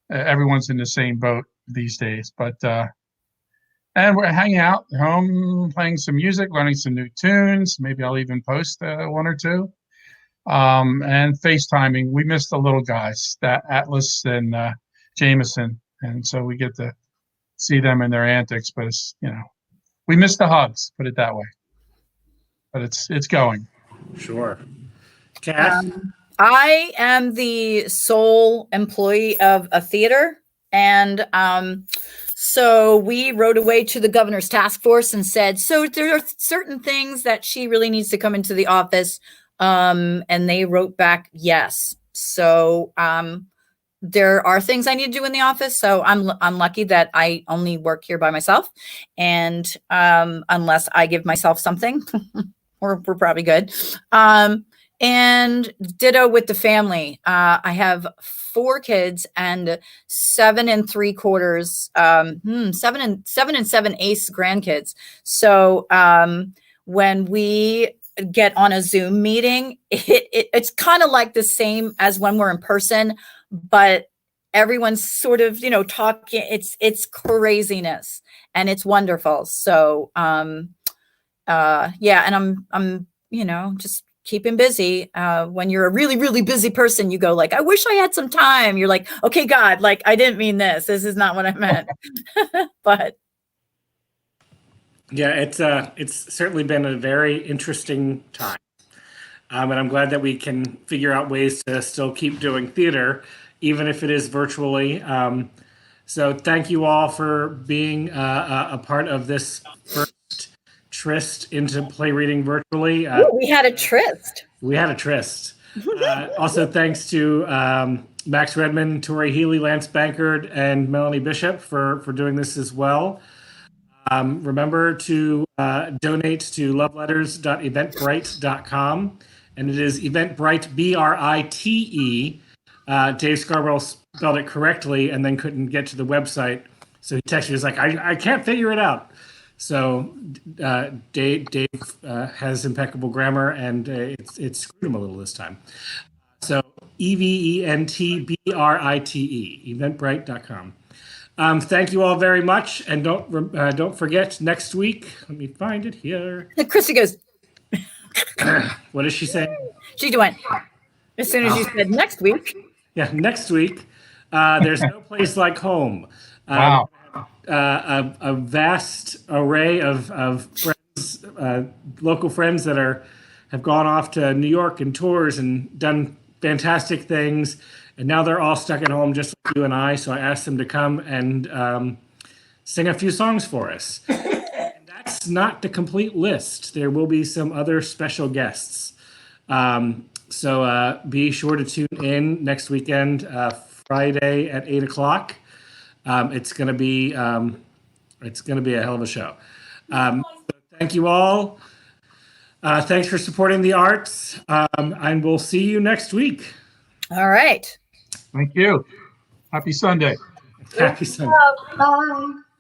everyone's in the same boat these days. But and we're hanging out at home, playing some music, learning some new tunes. Maybe I'll even post one or two. And FaceTiming. We missed the little guys, that Atlas and Jameson, and so we get to see them in their antics. But it's, we miss the hugs. Put it that way. But it's going. Sure. Cass? I am the sole employee of a theater, and so we wrote away to the governor's task force and said, so there are certain things that she really needs to come into the office, and they wrote back yes. So there are things I need to do in the office, so I'm lucky that I only work here by myself, and unless I give myself something, we're probably good. And ditto with the family. I have 4 kids and 7 3/4, 7 7/8 grandkids. So when we get on a Zoom meeting, it's kind of like the same as when we're in person, but everyone's sort of, talking. It's craziness and it's wonderful. So yeah, and I'm just keeping busy. When you're a really, really busy person, you go like, I wish I had some time. You're like, okay, God, like, I didn't mean this. This is not what I meant. But Yeah, it's certainly been a very interesting time. And I'm glad that we can figure out ways to still keep doing theater, even if it is virtually. So thank you all for being a part of this first tryst into play reading virtually. we had a tryst. We had a tryst. Also, thanks to Max Redman, Tori Healy, Lance Bankard, and Melanie Bishop for doing this as well. Remember to donate to loveletters.eventbrite.com. And it is Eventbrite, Brite. Dave Scarborough spelled it correctly and then couldn't get to the website. So he texted me, he was like, I can't figure it out. So Dave has impeccable grammar, and it screwed him a little this time. So EVENTBRITE, eventbrite.com. Thank you all very much, and don't forget next week. Let me find it here. Chrissy goes, What is she saying? she went, as soon as you said next week. Yeah, next week. There's no place like home. Wow. A vast array of friends, local friends that have gone off to New York and tours and done fantastic things, and now they're all stuck at home just like you and I. So I asked them to come and sing a few songs for us. And that's not the complete list. There will be some other special guests. So be sure to tune in next weekend, Friday at 8:00. It's gonna be a hell of a show. So thank you all. Thanks for supporting the arts, and we'll see you next week. All right. Thank you. Happy Sunday. Happy Sunday. Bye.